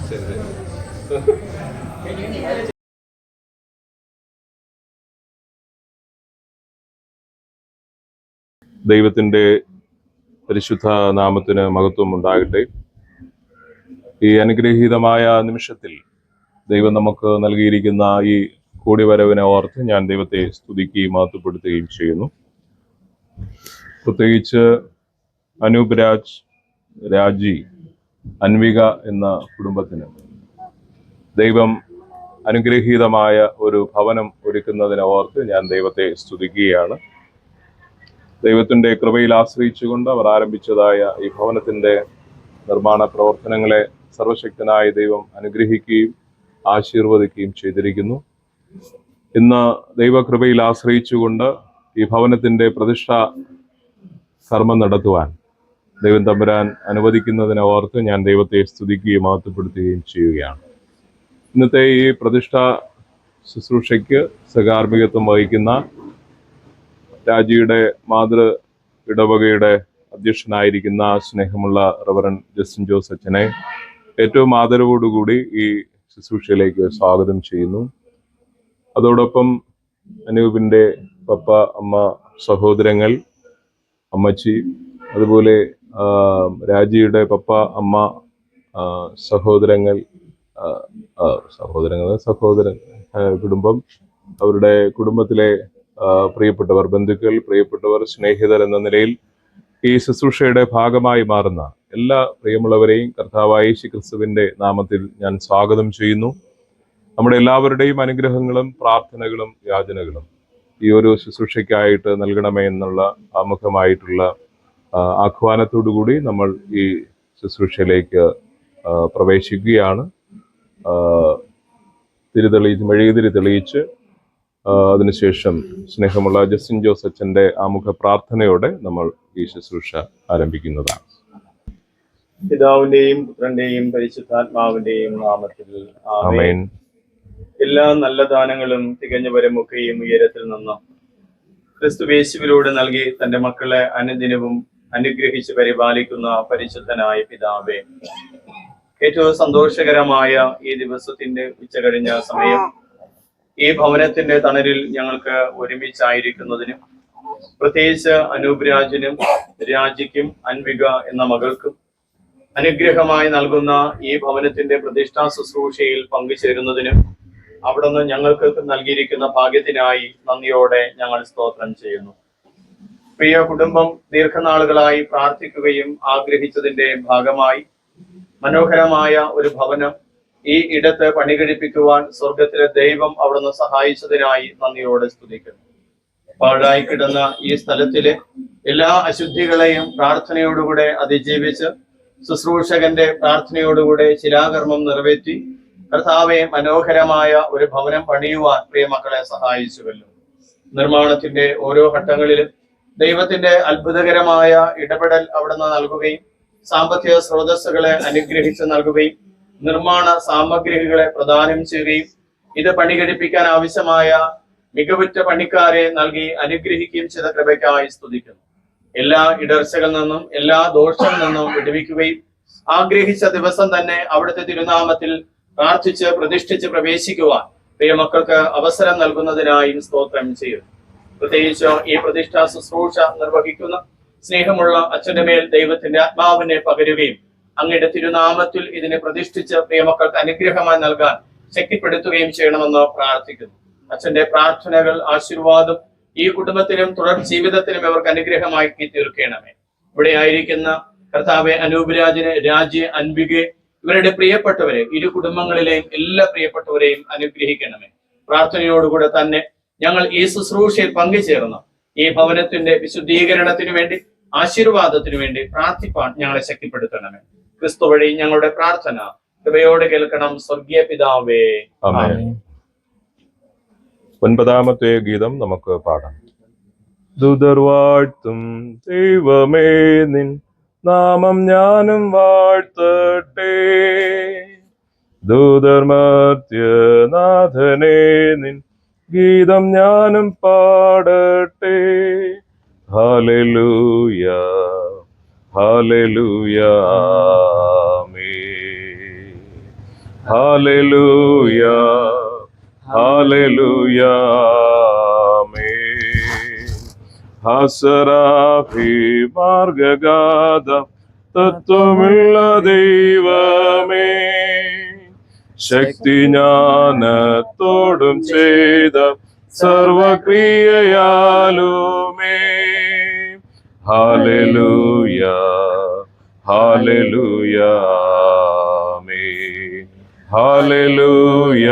ശരി. ദൈവത്തിൻ്റെ പരിശുദ്ധ നാമത്തിന് മഹത്വം ഉണ്ടാകട്ടെ. ഈ അനുഗ്രഹീതമായ നിമിഷത്തിൽ ദൈവം നമുക്ക് നൽകിയിരിക്കുന്ന ഈ കൂടിവരവിനെ ഓർത്ത് ഞാൻ ദൈവത്തെ സ്തുതിക്കുകയും മഹത്വപ്പെടുത്തുകയും ചെയ്യുന്നു. പ്രത്യേകിച്ച് അനൂപ് രാജ്, രാജി, അൻവിക എന്ന കുടുംബത്തിന് ദൈവം അനുഗ്രഹീതമായ ഒരു ഭവനം ഒരുക്കുന്നതിനെ ഓർത്ത് ഞാൻ ദൈവത്തെ സ്തുതിക്കുകയാണ്. ദൈവത്തിൻ്റെ കൃപയിൽ ആശ്രയിച്ചുകൊണ്ട് അവർ ആരംഭിച്ചതായ ഈ ഭവനത്തിൻ്റെ നിർമ്മാണ പ്രവർത്തനങ്ങളെ സർവശക്തനായ ദൈവം അനുഗ്രഹിക്കുകയും ആശീർവദിക്കുകയും ചെയ്തിരിക്കുന്നു. ഇന്ന് ദൈവകൃപയിൽ ആശ്രയിച്ചുകൊണ്ട് ഈ ഭവനത്തിൻ്റെ പ്രതിഷ്ഠാ കർമ്മം നടത്തുവാൻ ദൈവം തമ്പുരാൻ അനുവദിക്കുന്നതിനെ ഓർത്ത് ഞാൻ ദൈവത്തെ സ്തുതിക്കുകയും മഹത്വപ്പെടുത്തുകയും ചെയ്യുകയാണ്. ഇന്നത്തെ ഈ പ്രതിഷ്ഠാ ശുശ്രൂഷയ്ക്ക് സഹകാർമ്മികത്വം വഹിക്കുന്ന രാജിയുടെ മാതൃ ഇടവകയുടെ അധ്യക്ഷനായിരിക്കുന്ന സ്നേഹമുള്ള റവറൻ ജസ്റ്റിൻ ജോസ് അച്ഛനെ ഏറ്റവും ആദരവോടുകൂടി ഈ ശുശ്രൂഷയിലേക്ക് സ്വാഗതം ചെയ്യുന്നു. അതോടൊപ്പം അനൂപിൻ്റെ പപ്പ, അമ്മ, സഹോദരങ്ങൾ, അമ്മച്ചി, അതുപോലെ രാജിയുടെ പപ്പ, അമ്മ, സഹോദരൻ കുടുംബം, അവരുടെ കുടുംബത്തിലെ പ്രിയപ്പെട്ടവർ, ബന്ധുക്കൾ, പ്രിയപ്പെട്ടവർ, സ്നേഹിതർ എന്ന നിലയിൽ ഈ ശുശ്രൂഷയുടെ ഭാഗമായി മാറുന്ന എല്ലാ പ്രിയമുള്ളവരെയും കർത്താവായ യേശു ക്രിസ്തുവിൻ്റെ നാമത്തിൽ ഞാൻ സ്വാഗതം ചെയ്യുന്നു. നമ്മുടെ എല്ലാവരുടെയും അനുഗ്രഹങ്ങളും പ്രാർത്ഥനകളും യാചനകളും ഈ ഒരു ശുശ്രൂഷയ്ക്കായിട്ട് നൽകണമേ എന്നുള്ള ആമുഖമായിട്ടുള്ള ആഹ്വാനത്തോടുകൂടി നമ്മൾ ഈ ശുശ്രൂഷയിലേക്ക് പ്രവേശിക്കുകയാണ്. മെഴുകുതിരി തെളിയിച്ച് അതിനുശേഷം സ്നേഹമുള്ള ജസ്റ്റിൻ ജോസ് അച്ഛൻ്റെ ആമുഖ പ്രാർത്ഥനയോടെ നമ്മൾ ഈ ശുശ്രൂഷ ആരംഭിക്കുന്നതാണ്. പിതാവിന്റെയും പുത്രന്റെയും പരിശുദ്ധാത്മാവിന്റെയും നാമത്തിൽ ആമേൻ. എല്ലാ നല്ല ദാനങ്ങളും തികഞ്ഞവരുമൊക്കെയും ഉയരത്തിൽ നിന്ന് ക്രിസ്തുയേശുവിലൂടെ നൽകി തന്റെ മക്കളെ അനുദിനവും അനുഗ്രഹിച്ച് പരിപാലിക്കുന്ന പരിശുദ്ധനായ പിതാവേ, ഏറ്റവും സന്തോഷകരമായ ഈ ദിവസത്തിന്റെ ഉച്ചകഴിഞ്ഞ സമയം ഈ ഭവനത്തിന്റെ തണലിൽ ഞങ്ങൾക്ക് ഒരുമിച്ചായിരിക്കുന്നതിനും, പ്രത്യേകിച്ച് അനൂപ് രാജിനും രാജിക്കും അൻവിക എന്ന മകൾക്കും അനുഗ്രഹമായി നൽകുന്ന ഈ ഭവനത്തിന്റെ പ്രതിഷ്ഠാ ശുശ്രൂഷയിൽ പങ്കുചേരുന്നതിനും അവിടുന്ന് ഞങ്ങൾക്ക് നൽകിയിരിക്കുന്ന ഭാഗ്യത്തിനായി നന്ദിയോടെ ഞങ്ങൾ സ്തോത്രം ചെയ്യുന്നു. പ്രിയ കുടുംബം ദീർഘനാളുകളായി പ്രാർത്ഥിക്കുകയും ആഗ്രഹിച്ചതിന്റെ ഭാഗമായി മനോഹരമായ ഒരു ഭവനം ഈ ഇടത്ത് പണികഴിപ്പിക്കുവാൻ സ്വർഗത്തിലെ ദൈവം അവിടുന്ന് സഹായിച്ചതിനായി നന്ദിയോടെ സ്തുതിക്കുന്നു. പാഴായി കിടന്ന ഈ സ്ഥലത്തിലെ എല്ലാ അശുദ്ധികളെയും പ്രാർത്ഥനയോടുകൂടെ അതിജീവിച്ച് ശുശ്രൂഷകന്റെ പ്രാർത്ഥനയോടുകൂടെ ശിലാകർമ്മം നിറവേറ്റി കർത്താവെ മനോഹരമായ ഒരു ഭവനം പണിയുവാൻ പ്രിയമക്കളെ സഹായിച്ചുവല്ലോ. നിർമ്മാണത്തിന്റെ ഓരോ ഘട്ടങ്ങളിലും ദൈവത്തിന്റെ അത്ഭുതകരമായ ഇടപെടൽ അവിടുന്ന് നൽകുകയും സാമ്പത്തിക സ്രോതസ്സുകളെ അനുഗ്രഹിച്ച് നൽകുകയും നിർമ്മാണ സാമഗ്രികളെ പ്രദാനം ചെയ്യുകയും ഇത് പണികഴിപ്പിക്കാൻ ആവശ്യമായ മികവുറ്റ പണിക്കാരെ നൽകി അനുഗ്രഹിക്കുകയും ചെയ്ത കൃപയ്ക്കായി സ്തുതിക്കുന്നു. എല്ലാ ഇടർച്ചകളിൽ നിന്നും എല്ലാ ദോഷങ്ങളിൽ നിന്നും വിടുവിക്കുകയും ആഗ്രഹിച്ച ദിവസം തന്നെ അവിടുത്തെ തിരുനാമത്തിൽ പ്രാർത്ഥിച്ച് പ്രതിഷ്ഠിച്ച് പ്രവേശിക്കുവാൻ പ്രിയമക്കൾക്ക് അവസരം നൽകുന്നതിനായും സ്തോത്രം ചെയ്യുന്നു. പ്രത്യേകിച്ച് ഈ പ്രതിഷ്ഠാ ശുശ്രൂഷ നിർവഹിക്കുന്ന സ്നേഹമുള്ള അച്ഛന്റെ മേൽ ദൈവത്തിന്റെ ആത്മാവിനെ പകരുകയും അങ്ങയുടെ തിരുനാമത്തിൽ ഇതിനെ പ്രതിഷ്ഠിച്ച് പ്രിയമക്കൾക്ക് അനുഗ്രഹമായി നൽകാൻ ശക്തിപ്പെടുത്തുകയും ചെയ്യണമെന്ന് പ്രാർത്ഥിക്കുന്നു. അച്ഛന്റെ പ്രാർത്ഥനകൾ ആശീർവാദം ഈ കുടുംബത്തിനും തുടർ ജീവിതത്തിനും ഇവർക്ക് അനുഗ്രഹമാക്കി തീർക്കണമേ. ഇവിടെ ആയിരിക്കുന്ന കർത്താവെ അനൂപ് രാജിനെ, രാജി, അൻവികെ, ഇവരുടെ പ്രിയപ്പെട്ടവരെ, ഇരു കുടുംബങ്ങളിലെയും എല്ലാ പ്രിയപ്പെട്ടവരെയും അനുഗ്രഹിക്കണമേ. പ്രാർത്ഥനയോടുകൂടെ തന്നെ ഞങ്ങൾ ഈ ശുശ്രൂഷയിൽ പങ്കുചേർന്ന് ഈ ഭവനത്തിന്റെ വിശുദ്ധീകരണത്തിനു വേണ്ടി, ആശീർവാദത്തിനു വേണ്ടി പ്രാർത്ഥിപ്പാൻ ഞങ്ങളെ ശക്തിപ്പെടുത്തണമേ. ക്രിസ്തു വഴി ഞങ്ങളുടെ പ്രാർത്ഥന കൃപയോടെ കേൾക്കണം സ്വർഗീയ പിതാവേ. ആമേൻ. 9ാമത്തെ ഗീതം നമുക്ക് പാടാം. ദൂതർ വാഴ്ത്തും ദൈവമേ നിൻ നാമം ഞാനും വാഴ്ത്തട്ടെ, ദൂതർ മർത്യനാഥനേ നിൻ ഗീതം ഞാനും പാടട്ടെ. ഹല്ലേലൂയ ഹല്ലേലൂയ. ആമേൻ. ഹല്ലേലൂയ. ഹല്ലേലൂയ. ആമേൻ. ഹസറാഫി മാർഗഗാഥ തത്വമുള്ള ദൈവമേ, ശക്തി ജ്ഞാനത്തോടും ചെയ്ത സർവക്രിയയാലുമേ. ഹല്ലേലൂയ. ഹല്ലേലൂയ. ആമേൻ. ഹല്ലേലൂയ.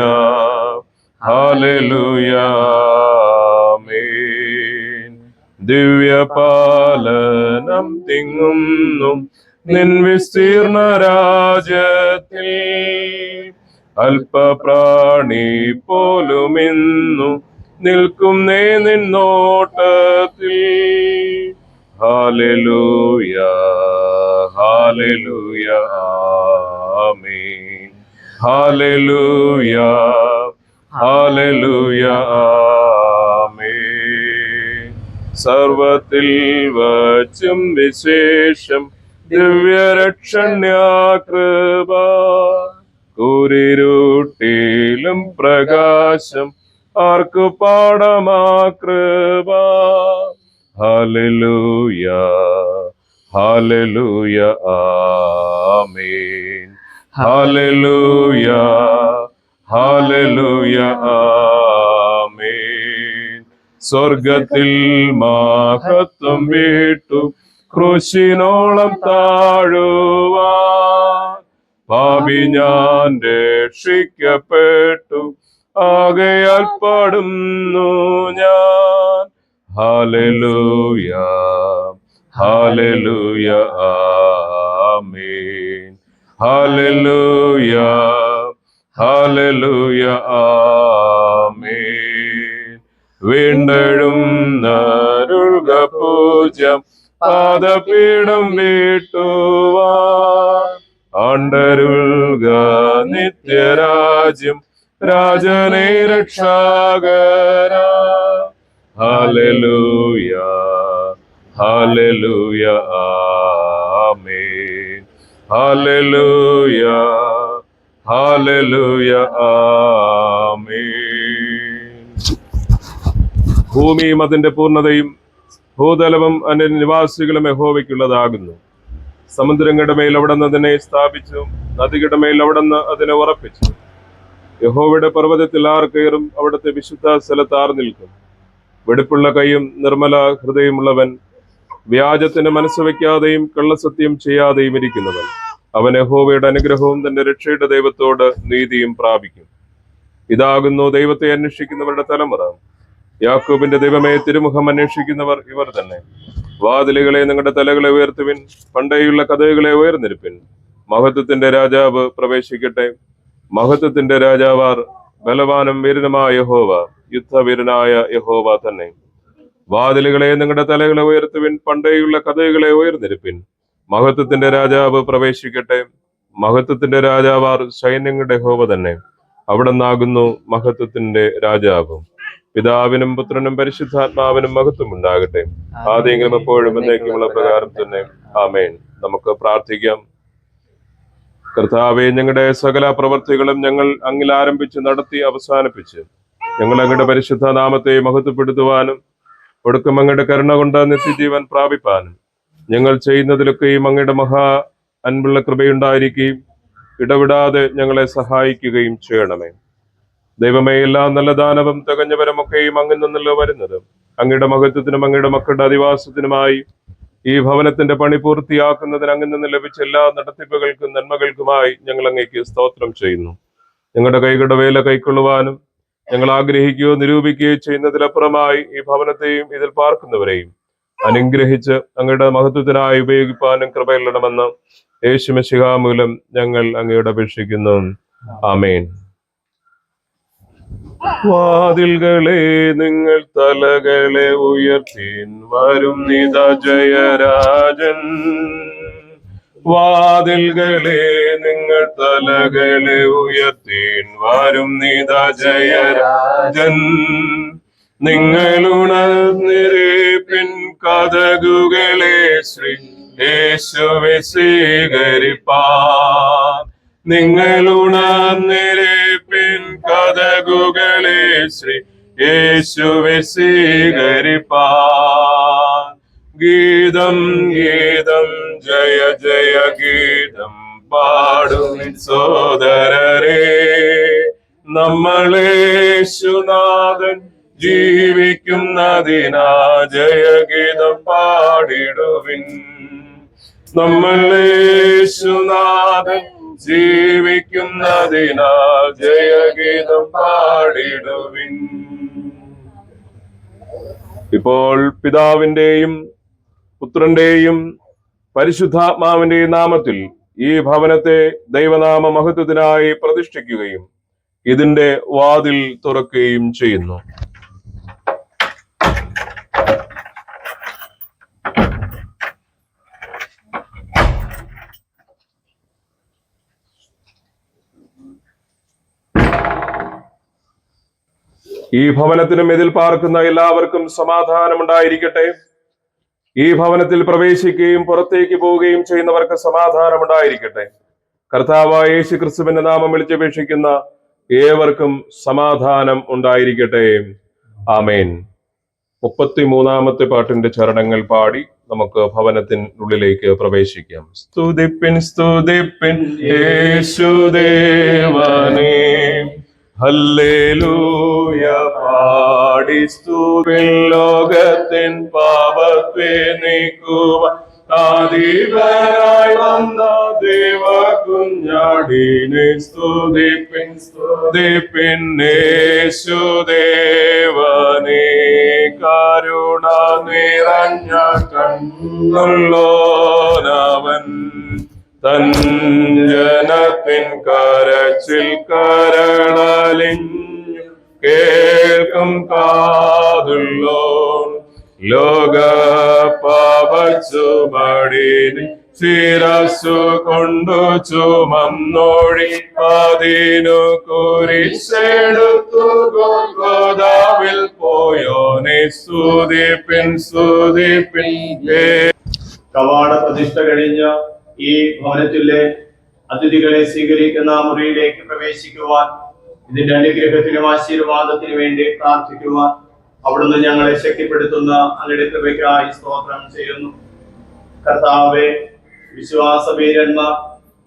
ഹല്ലേലൂയ. ആമേൻ. ദിവ്യപാലനം തിങ്ങുന്നു നിൻ വിസ്തീർണ രാജ്യത്തിൽ, അല്പപ്രാണി പോലുമിന്നു നിൽക്കും നിന്നോട്ടത്തിൽ. ഹല്ലേലൂയ. ഹല്ലേലൂയ. ആമേൻ. ഹല്ലേലൂയ. ഹല്ലേലൂയ. ആമേൻ. സർവത്തിൽ വച്ചും വിശേഷം ദിവ്യരക്ഷണ്യാകൃപ, കൂരിരുട്ടിലും പ്രകാശം ആർക്കു പാടമാകൃപ. ഹല്ലേലൂയ. ഹല്ലേലൂയ. ആമേൻ. ഹല്ലേലൂയ. ഹല്ലേലൂയ. ആമേൻ. സ്വർഗത്തിൽ മഹത്വം വിട്ടു ക്രൂശിനോളം താഴുവാൻ പാപി ഞാൻ രക്ഷിക്കപ്പെട്ടു, ആകയാൽ പാടുന്നു ഞാൻ. ഹല്ലേലൂയ. ഹല്ലേലൂയ. ആമേൻ. ഹല്ലേലൂയ. ഹല്ലേലൂയ. ആമേൻ. വീണ്ടഴും നരുൾക പൂജ്യം പാദപീഠം വീട്ടുവാൻ, ആണ്ടരുൾക നിത്യരാജ്യം രാജനേ രക്ഷാകര. ഹല്ലേലൂയ. ഹല്ലേലൂയ. ആമേൻ. ഹല്ലേലൂയ. ഹല്ലേലൂയ. ആമേൻ. ഭൂമിയും അതിന്റെ പൂർണ്ണതയും ഭൂതലവും അതിന്റെ നിവാസികളും യഹോവയ്ക്കുള്ളതാകുന്നു. സമുദ്രങ്ങളുടെ മേൽ അവിടുന്ന് അതിനെ സ്ഥാപിച്ചു, നദികളുടെ മേൽ അവിടുന്ന് അതിനെ ഉറപ്പിച്ചു. യഹോവയുടെ പർവ്വതത്തിൽ ആർ കയറും? അവിടുത്തെ വിശുദ്ധ സ്ഥലത്ത് ആർ നിൽക്കും? വെടിപ്പുള്ള കൈയും നിർമ്മല ഹൃദയമുള്ളവൻ, വ്യാജത്തിന് മനസ്സ് വയ്ക്കാതെയും കള്ളസത്യം ചെയ്യാതെയും ഇരിക്കുന്നവൻ, അവൻ യഹോവയുടെ അനുഗ്രഹവും തന്റെ രക്ഷയുടെ ദൈവത്തോട് നീതിയും പ്രാപിക്കും. ഇതാകുന്നു ദൈവത്തെ അന്വേഷിക്കുന്നവരുടെ തലമുറ. യാക്കോബിന്റെ ദൈവമേ, തിരുമുഖം അന്വേഷിക്കുന്നവർ ഇവർ തന്നെ. വാതിലുകളെ നിങ്ങളുടെ തലകളെ ഉയർത്തുവിൻ, പണ്ടേയുള്ള കഥകളെ ഉയർന്നിരിപ്പിൻ. മഹത്വത്തിന്റെ രാജാവ് പ്രവേശിക്കട്ടെ. മഹത്വത്തിന്റെ രാജാവാർ ബലവാനും വീരനുമായ യഹോവ, യുദ്ധവീരനായ യഹോവ തന്നെ. വാതിലുകളെ നിങ്ങളുടെ തലകളെ ഉയർത്തുവിൻ, പണ്ടേയുള്ള കഥകളെ ഉയർന്നിരിപ്പിൻ. മഹത്വത്തിന്റെ രാജാവ് പ്രവേശിക്കട്ടെ. മഹത്വത്തിന്റെ രാജാവാർ സൈന്യങ്ങളുടെ യഹോവ തന്നെ. അവിടുന്നാകുന്നു മഹത്വത്തിന്റെ രാജാവും. പിതാവിനും പുത്രനും പരിശുദ്ധാത്മാവിനും മഹത്വം ഉണ്ടാകട്ടെ, ആദ്യമെങ്കിലും എപ്പോഴും എന്നേക്കുമുള്ള പ്രകാരം തന്നെ. ആമേൻ. നമുക്ക് പ്രാർത്ഥിക്കാം. കർത്താവേ, ഞങ്ങളുടെ സകല പ്രവർത്തികളും ഞങ്ങൾ അങ്ങിൽ ആരംഭിച്ച് നടത്തി അവസാനിപ്പിച്ച് ഞങ്ങൾ അങ്ങയുടെ പരിശുദ്ധ നാമത്തെ മഹത്വപ്പെടുത്തുവാനും ഒടുക്കം അങ്ങയുടെ കരുണ കൊണ്ട് നിത്യജീവൻ പ്രാപിപ്പാനും ഞങ്ങൾ ചെയ്യുന്നതിലൊക്കെയും അങ്ങയുടെ മഹാ അൻപുള്ള കൃപയുണ്ടായിരിക്കുകയും ഇടവിടാതെ ഞങ്ങളെ സഹായിക്കുകയും ചെയ്യണമേ. ദൈവമേ, എല്ലാ നല്ല ദാനവും തികഞ്ഞവരുമൊക്കെയും അങ്ങിൽ നിന്നല്ല വരുന്നത്. അങ്ങയുടെ മഹത്വത്തിനും അങ്ങയുടെ മക്കളുടെ അധിവാസത്തിനുമായി ഈ ഭവനത്തിന്റെ പണി പൂർത്തിയാക്കുന്നതിന് അങ്ങിൽ നിന്ന് ലഭിച്ച എല്ലാ നടത്തിപ്പുകൾക്കും നന്മകൾക്കുമായി ഞങ്ങൾ അങ്ങേക്ക് സ്തോത്രം ചെയ്യുന്നു. ഞങ്ങളുടെ കൈകളുടെ വേല കൈക്കൊള്ളുവാനും ഞങ്ങൾ ആഗ്രഹിക്കുകയോ നിരൂപിക്കുകയോ ചെയ്യുന്നതിലപ്പുറമായി ഈ ഭവനത്തെയും ഇതിൽ പാർക്കുന്നവരെയും അനുഗ്രഹിച്ച് അങ്ങയുടെ മഹത്വത്തിനായി ഉപയോഗിപ്പാനും കൃപയില്ലണമെന്ന് യേശു മിശിഹാ മൂലം ഞങ്ങൾ അങ്ങയോട് അപേക്ഷിക്കുന്നു. ആമേൻ. വാതിൽകളെ നിങ്ങൾ തലകളെ ഉയർത്തിൻ, വരും നിതാ ജയരാജൻ. വാതിൽകളെ നിങ്ങൾ തലകളെ ഉയർത്തിൻ, വരും നിതാ ജയരാജൻ. നിങ്ങൾ ഉണർന്നിരിപ്പിൻ, കതകുകളെ യേശുവെ സ്വീകരിപ്പാൻ. നിങ്ങളുണർന്നിരിപ്പിൻ കതകുകളെ ശ്രീ യേശുവെ സ്വീകരിപ്പാൻ. ഗീതം ഗീതം ജയ ജയ ഗീതം പാടുവിൻ സോദരരെ. നമ്മളേശുനാഥൻ ജീവിക്കുന്നതിനാ ജയഗീതം പാടിടുവിൻ. നമ്മളേശുനാഥൻ ജീവിക്കുന്നതിനാ ജയഗീതം പാടിടുവിൻ. ഇപ്പോൾ പിതാവിന്റെയും പുത്രന്റെയും പരിശുദ്ധാത്മാവിന്റെയും നാമത്തിൽ ഈ ഭവനത്തെ ദൈവനാമ മഹത്വത്തിനായി പ്രതിഷ്ഠിക്കുകയും ഇതിന്റെ വാതിൽ തുറക്കുകയും ചെയ്യുന്നു. ഈ ഭവനത്തിനും ഇതിൽ പാർക്കുന്ന എല്ലാവർക്കും സമാധാനം ഉണ്ടായിരിക്കട്ടെ. ഈ ഭവനത്തിൽ പ്രവേശിക്കുകയും പുറത്തേക്ക് പോവുകയും ചെയ്യുന്നവർക്ക് സമാധാനം ഉണ്ടായിരിക്കട്ടെ. കർത്താവായ യേശു ക്രിസ്തുവിന്റെ നാമം വിളിച്ചപേക്ഷിക്കുന്ന ഏവർക്കും സമാധാനം ഉണ്ടായിരിക്കട്ടെ. ആമേൻ. 33-ാമത്തെ പാട്ടിന്റെ ചരണങ്ങൾ പാടി നമുക്ക് ഭവനത്തിനുള്ളിലേക്ക് പ്രവേശിക്കാം. സ്തുതിപ്പിൻ സ്തുതിപ്പിൻ യേശുദേവനേ, ഹല്ലേലൂയ പാടി സ്തുതിപ്പിൻ. ലോകത്തിൻ പാപത്തെ നീക്കുവാൻ ആദിവനായി വന്ന ദേവ കുഞ്ഞാടിനെ സ്തുതിപ്പിൻ സ്തുതിപ്പിൻ യേശുദേവനേ. കരുണ നിറഞ്ഞ കണ്ണുള്ളോനവൻ, തൻ ജനത്തിൻ കരച്ചിൽ കരളലിഞ്ഞു കേൾക്കും കാതുള്ളോൻ. ലോക പാപച്ചുമടിന് ശിരസ്സു കൊണ്ടു ചുമന്നോഴി അതിനു കുരിശെടുത്തു ഗോദാവിൽ പോയോനെ സ്തുതിപ്പിൻ സ്തുതിപ്പിൻ. കവാട പ്രതിഷ്ഠ കഴിഞ്ഞ ഈ ഭവനത്തിലെ അതിഥികളെ സ്വീകരിക്കുന്ന മുറിയിലേക്ക് പ്രവേശിക്കുവാൻ, ഇതിന്റെ അനുഗ്രഹത്തിനും ആശീർവാദത്തിനു വേണ്ടി പ്രാർത്ഥിക്കുവാൻ അവിടുന്ന് ഞങ്ങളെ ശക്തിപ്പെടുത്തുന്ന അങ്ങയുടെ കൃപയ്ക്കായി സ്തോത്രം ചെയ്യുന്നു. കർത്താവെ, വിശ്വാസവീരന്മാർ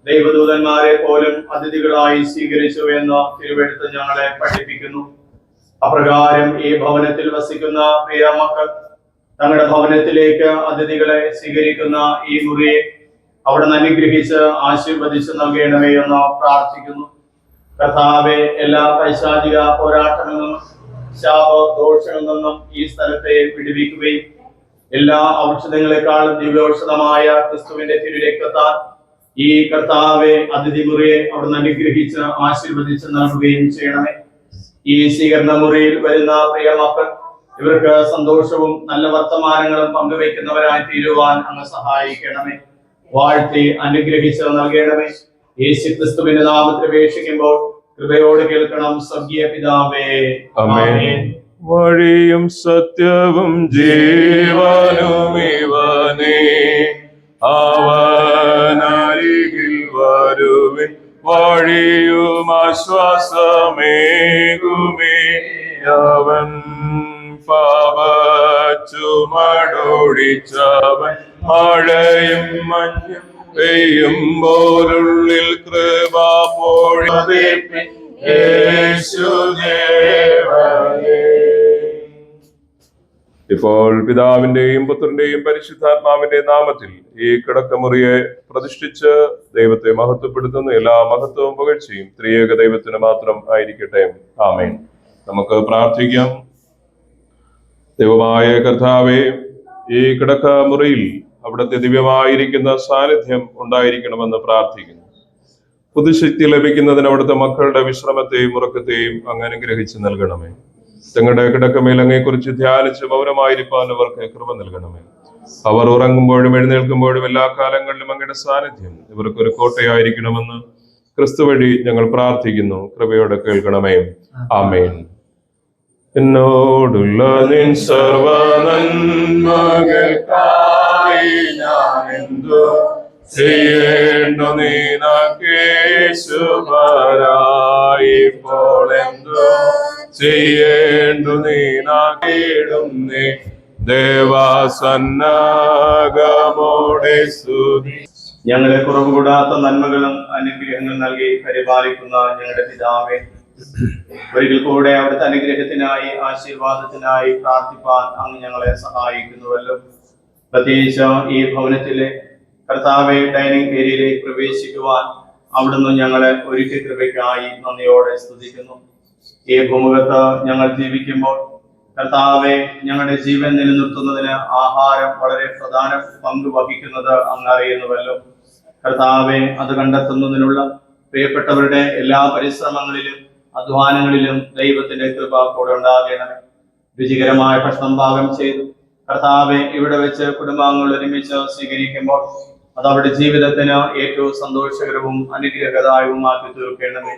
ദൈവദൂതന്മാരെ പോലും അതിഥികളായി സ്വീകരിച്ചു എന്ന് തിരുവെഴുത്ത് ഞങ്ങളെ പഠിപ്പിക്കുന്നു. അപ്രകാരം ഈ ഭവനത്തിൽ വസിക്കുന്ന പ്രിയ മക്കൾ തങ്ങളുടെ ഭവനത്തിലേക്ക് അതിഥികളെ സ്വീകരിക്കുന്ന ഈ മുറിയെ അവിടുന്ന് അനുഗ്രഹിച്ച് ആശീർവദിച്ച് നൽകണമേ എന്ന് പ്രാർത്ഥിക്കുന്നു. കർത്താവെ, എല്ലാ പൈശാചിക പോരാട്ടങ്ങളിൽ നിന്നും ശാപദോഷങ്ങളിൽ നിന്നും ഈ സ്ഥലത്തെ വിടുവിക്കുകയും എല്ലാ ഔഷധങ്ങളെക്കാളും ദിവ്യോഷധമായ ക്രിസ്തുവിന്റെ തിരുരക്തത്താൽ ഈ കർത്താവെ അതിഥി മുറിയെ അവിടുന്ന് അനുഗ്രഹിച്ച് ആശീർവദിച്ച് നൽകുകയും ചെയ്യണമേ. ഈ സ്വീകരണ മുറിയിൽ വരുന്ന പ്രിയ മക്കൾ ഇവർക്ക് സന്തോഷവും നല്ല വർത്തമാനങ്ങളും പങ്കുവെക്കുന്നവരായി തീരുവാൻ അങ്ങ് സഹായിക്കണമേ. വാഴ്ത്തി അനുഗ്രഹിച്ച് നൽകണമേ. യേശു ക്രിസ്തുവിന്റെ നാമത്തിൽ അപേക്ഷിക്കുമ്പോൾ കൃപയോട് കേൾക്കണം സ്വർഗീയ പിതാവേ. ആമേൻ. വഴിയും സത്യവും ജീവനും ഇവനേ, അവനരികിൽ വരുവിൻ. വഴിയും ആശ്വാസമേകുമേ, അവൻ പാപച്ചുമടൊഴിച്ചവൻ. മഴയും മഞ്ഞും പെയ്യുമ്പോഴുള്ളിൽ കൃപ പൊഴിപ്പിൻ യേശുദേവനേ. ഇപ്പോൾ പിതാവിന്റെയും പുത്രന്റെയും പരിശുദ്ധാത്മാവിന്റെയും നാമത്തിൽ ഈ കിടക്കമുറിയെ പ്രതിഷ്ഠിച്ച് ദൈവത്തെ മഹത്വപ്പെടുത്തുന്ന എല്ലാ മഹത്വവും പുകഴ്ചയും ത്രിയേക ദൈവത്തിന് മാത്രം ആയിരിക്കട്ടെ. ആമേൻ. നമുക്ക് പ്രാർത്ഥിക്കാം. ദൈവമായ കർത്താവേ, ഈ കിടക്കമുറിയിൽ അവിടുത്തെ ദിവ്യമായിരിക്കുന്ന സാന്നിധ്യം ഉണ്ടായിരിക്കണമെന്ന് പ്രാർത്ഥിക്കുന്നു. പുതുശക്തി ലഭിക്കുന്നതിന് അവിടുത്തെ മക്കളുടെ വിശ്രമത്തെയും ഉറക്കത്തെയും അങ്ങ് അനുഗ്രഹിച്ച് നൽകണമേ. തങ്ങളുടെ കിടക്കമേൽ അങ്ങയെക്കുറിച്ച് ധ്യാനിച്ച് മൗനമായിരിക്കാൻ അവർക്ക് കൃപ നൽകണമേ. അവർ ഉറങ്ങുമ്പോഴും എഴുന്നേൽക്കുമ്പോഴും എല്ലാ കാലങ്ങളിലും അങ്ങയുടെ സാന്നിധ്യം ഇവർക്കൊരു കോട്ടയായിരിക്കണമെന്ന് ക്രിസ്തു വഴി ഞങ്ങൾ പ്രാർത്ഥിക്കുന്നു. കൃപയോടെ കേൾക്കണമേ. ആമേൻ. എന്നോടുള്ള നിൻ സർവ്വ നന്മകൾക്കായി ഞാൻ എന്തു ചെയ്യേണ്ടു നീനക്കേശുപരായിപ്പോൾ എന്തു ചെയ്യേണ്ടു നീനാകേടും നീ ദേവാസന്നഗമോടെ സ്തുതി. ഞങ്ങളെ കുറവ് കൂടാത്ത നന്മകളും അനുഗ്രഹങ്ങളും നൽകി പരിപാലിക്കുന്ന ഞങ്ങളുടെ പിതാവേ, ഒരിക്കൽ കൂടെ അവിടുത്തെ അനുഗ്രഹത്തിനായി ആശീർവാദത്തിനായി പ്രാർത്ഥിപ്പാൻ അങ്ങ് ഞങ്ങളെ സഹായിക്കുന്നുവല്ലോ. പ്രത്യേകിച്ച് ഈ ഭവനത്തിലെ കർത്താവെ ഡൈനിങ് ഏരിയയിലേക്ക് പ്രവേശിക്കുവാൻ അവിടുന്ന് ഞങ്ങളെ ഒരുക്കി കൃപയ്ക്കായി നന്ദിയോടെ സ്തുതിക്കുന്നു. ഈ ഭൂമുഖത്ത് ഞങ്ങൾ ജീവിക്കുമ്പോൾ കർത്താവെ ഞങ്ങളുടെ ജീവൻ നിലനിർത്തുന്നതിന് ആഹാരം വളരെ പ്രധാന പങ്ക് വഹിക്കുന്നത് അങ്ങ് അറിയുന്നുവല്ലോ. കർത്താവെ അത് കണ്ടെത്തുന്നതിനുള്ള പ്രിയപ്പെട്ടവരുടെ എല്ലാ പരിശ്രമങ്ങളിലും അധ്വാനങ്ങളിലും ദൈവത്തിന്റെ കൃപ കൂടെ ഉണ്ടാകണമേ. രുചികരമായ ഭക്ഷണം പാകം ചെയ്തു കർത്താവെ ഇവിടെ വെച്ച് കുടുംബാംഗങ്ങൾ ഒരുമിച്ച് സ്വീകരിക്കുമ്പോൾ അത് അവരുടെ ജീവിതത്തിന് ഏറ്റവും സന്തോഷകരവും അനുഗ്രഹദായകവുമാക്കി തീർക്കേണ്ടമേ.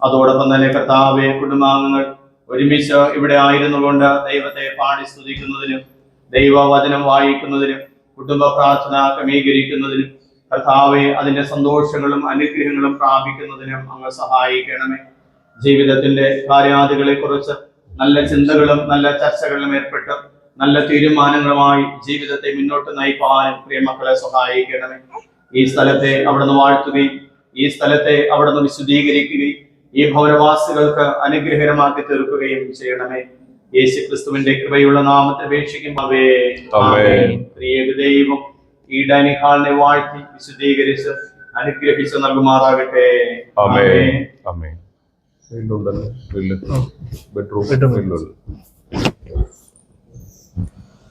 അതോടൊപ്പം തന്നെ കർത്താവെ കുടുംബാംഗങ്ങൾ ഒരുമിച്ച് ഇവിടെ ആയിരുന്നുകൊണ്ട് ദൈവത്തെ പാടി സ്തുതിക്കുന്നതിനും ദൈവവചനം വായിക്കുന്നതിനും കുടുംബ പ്രാർത്ഥന ക്രമീകരിക്കുന്നതിനും കർത്താവെ അതിന്റെ സന്തോഷങ്ങളും അനുഗ്രഹങ്ങളും പ്രാപിക്കുന്നതിനും അങ്ങ് സഹായിക്കണമേ. ജീവിതത്തിന്റെ കാര്യാദികളെ കുറിച്ച് നല്ല ചിന്തകളും നല്ല ചർച്ചകളിലും ഏർപ്പെട്ട് നല്ല തീരുമാനങ്ങളുമായി ജീവിതത്തെ മുന്നോട്ട് നയിപ്പാനും പ്രിയമക്കളെ സഹായിക്കണമേ. ഈ സ്ഥലത്തെ അവിടുന്ന് വാഴ്ത്തുകയും ഈ സ്ഥലത്തെ അവിടുന്ന് വിശുദ്ധീകരിക്കുകയും ഈ ഭവനവാസികൾക്ക് അനുഗ്രഹകരമാക്കി തീർക്കുകയും ചെയ്യണമേ. യേശു ക്രിസ്തുവിന്റെ കൃപയുള്ള നാമത്തെ അപേക്ഷിക്കുമ്പവേ പ്രിയ ദൈവം ഈ ഡൈനിങ് ഹാളിനെ വാഴ്ത്തി വിശുദ്ധീകരിച്ച് അനുഗ്രഹിച്ച് നൽകുമാറാകട്ടെ.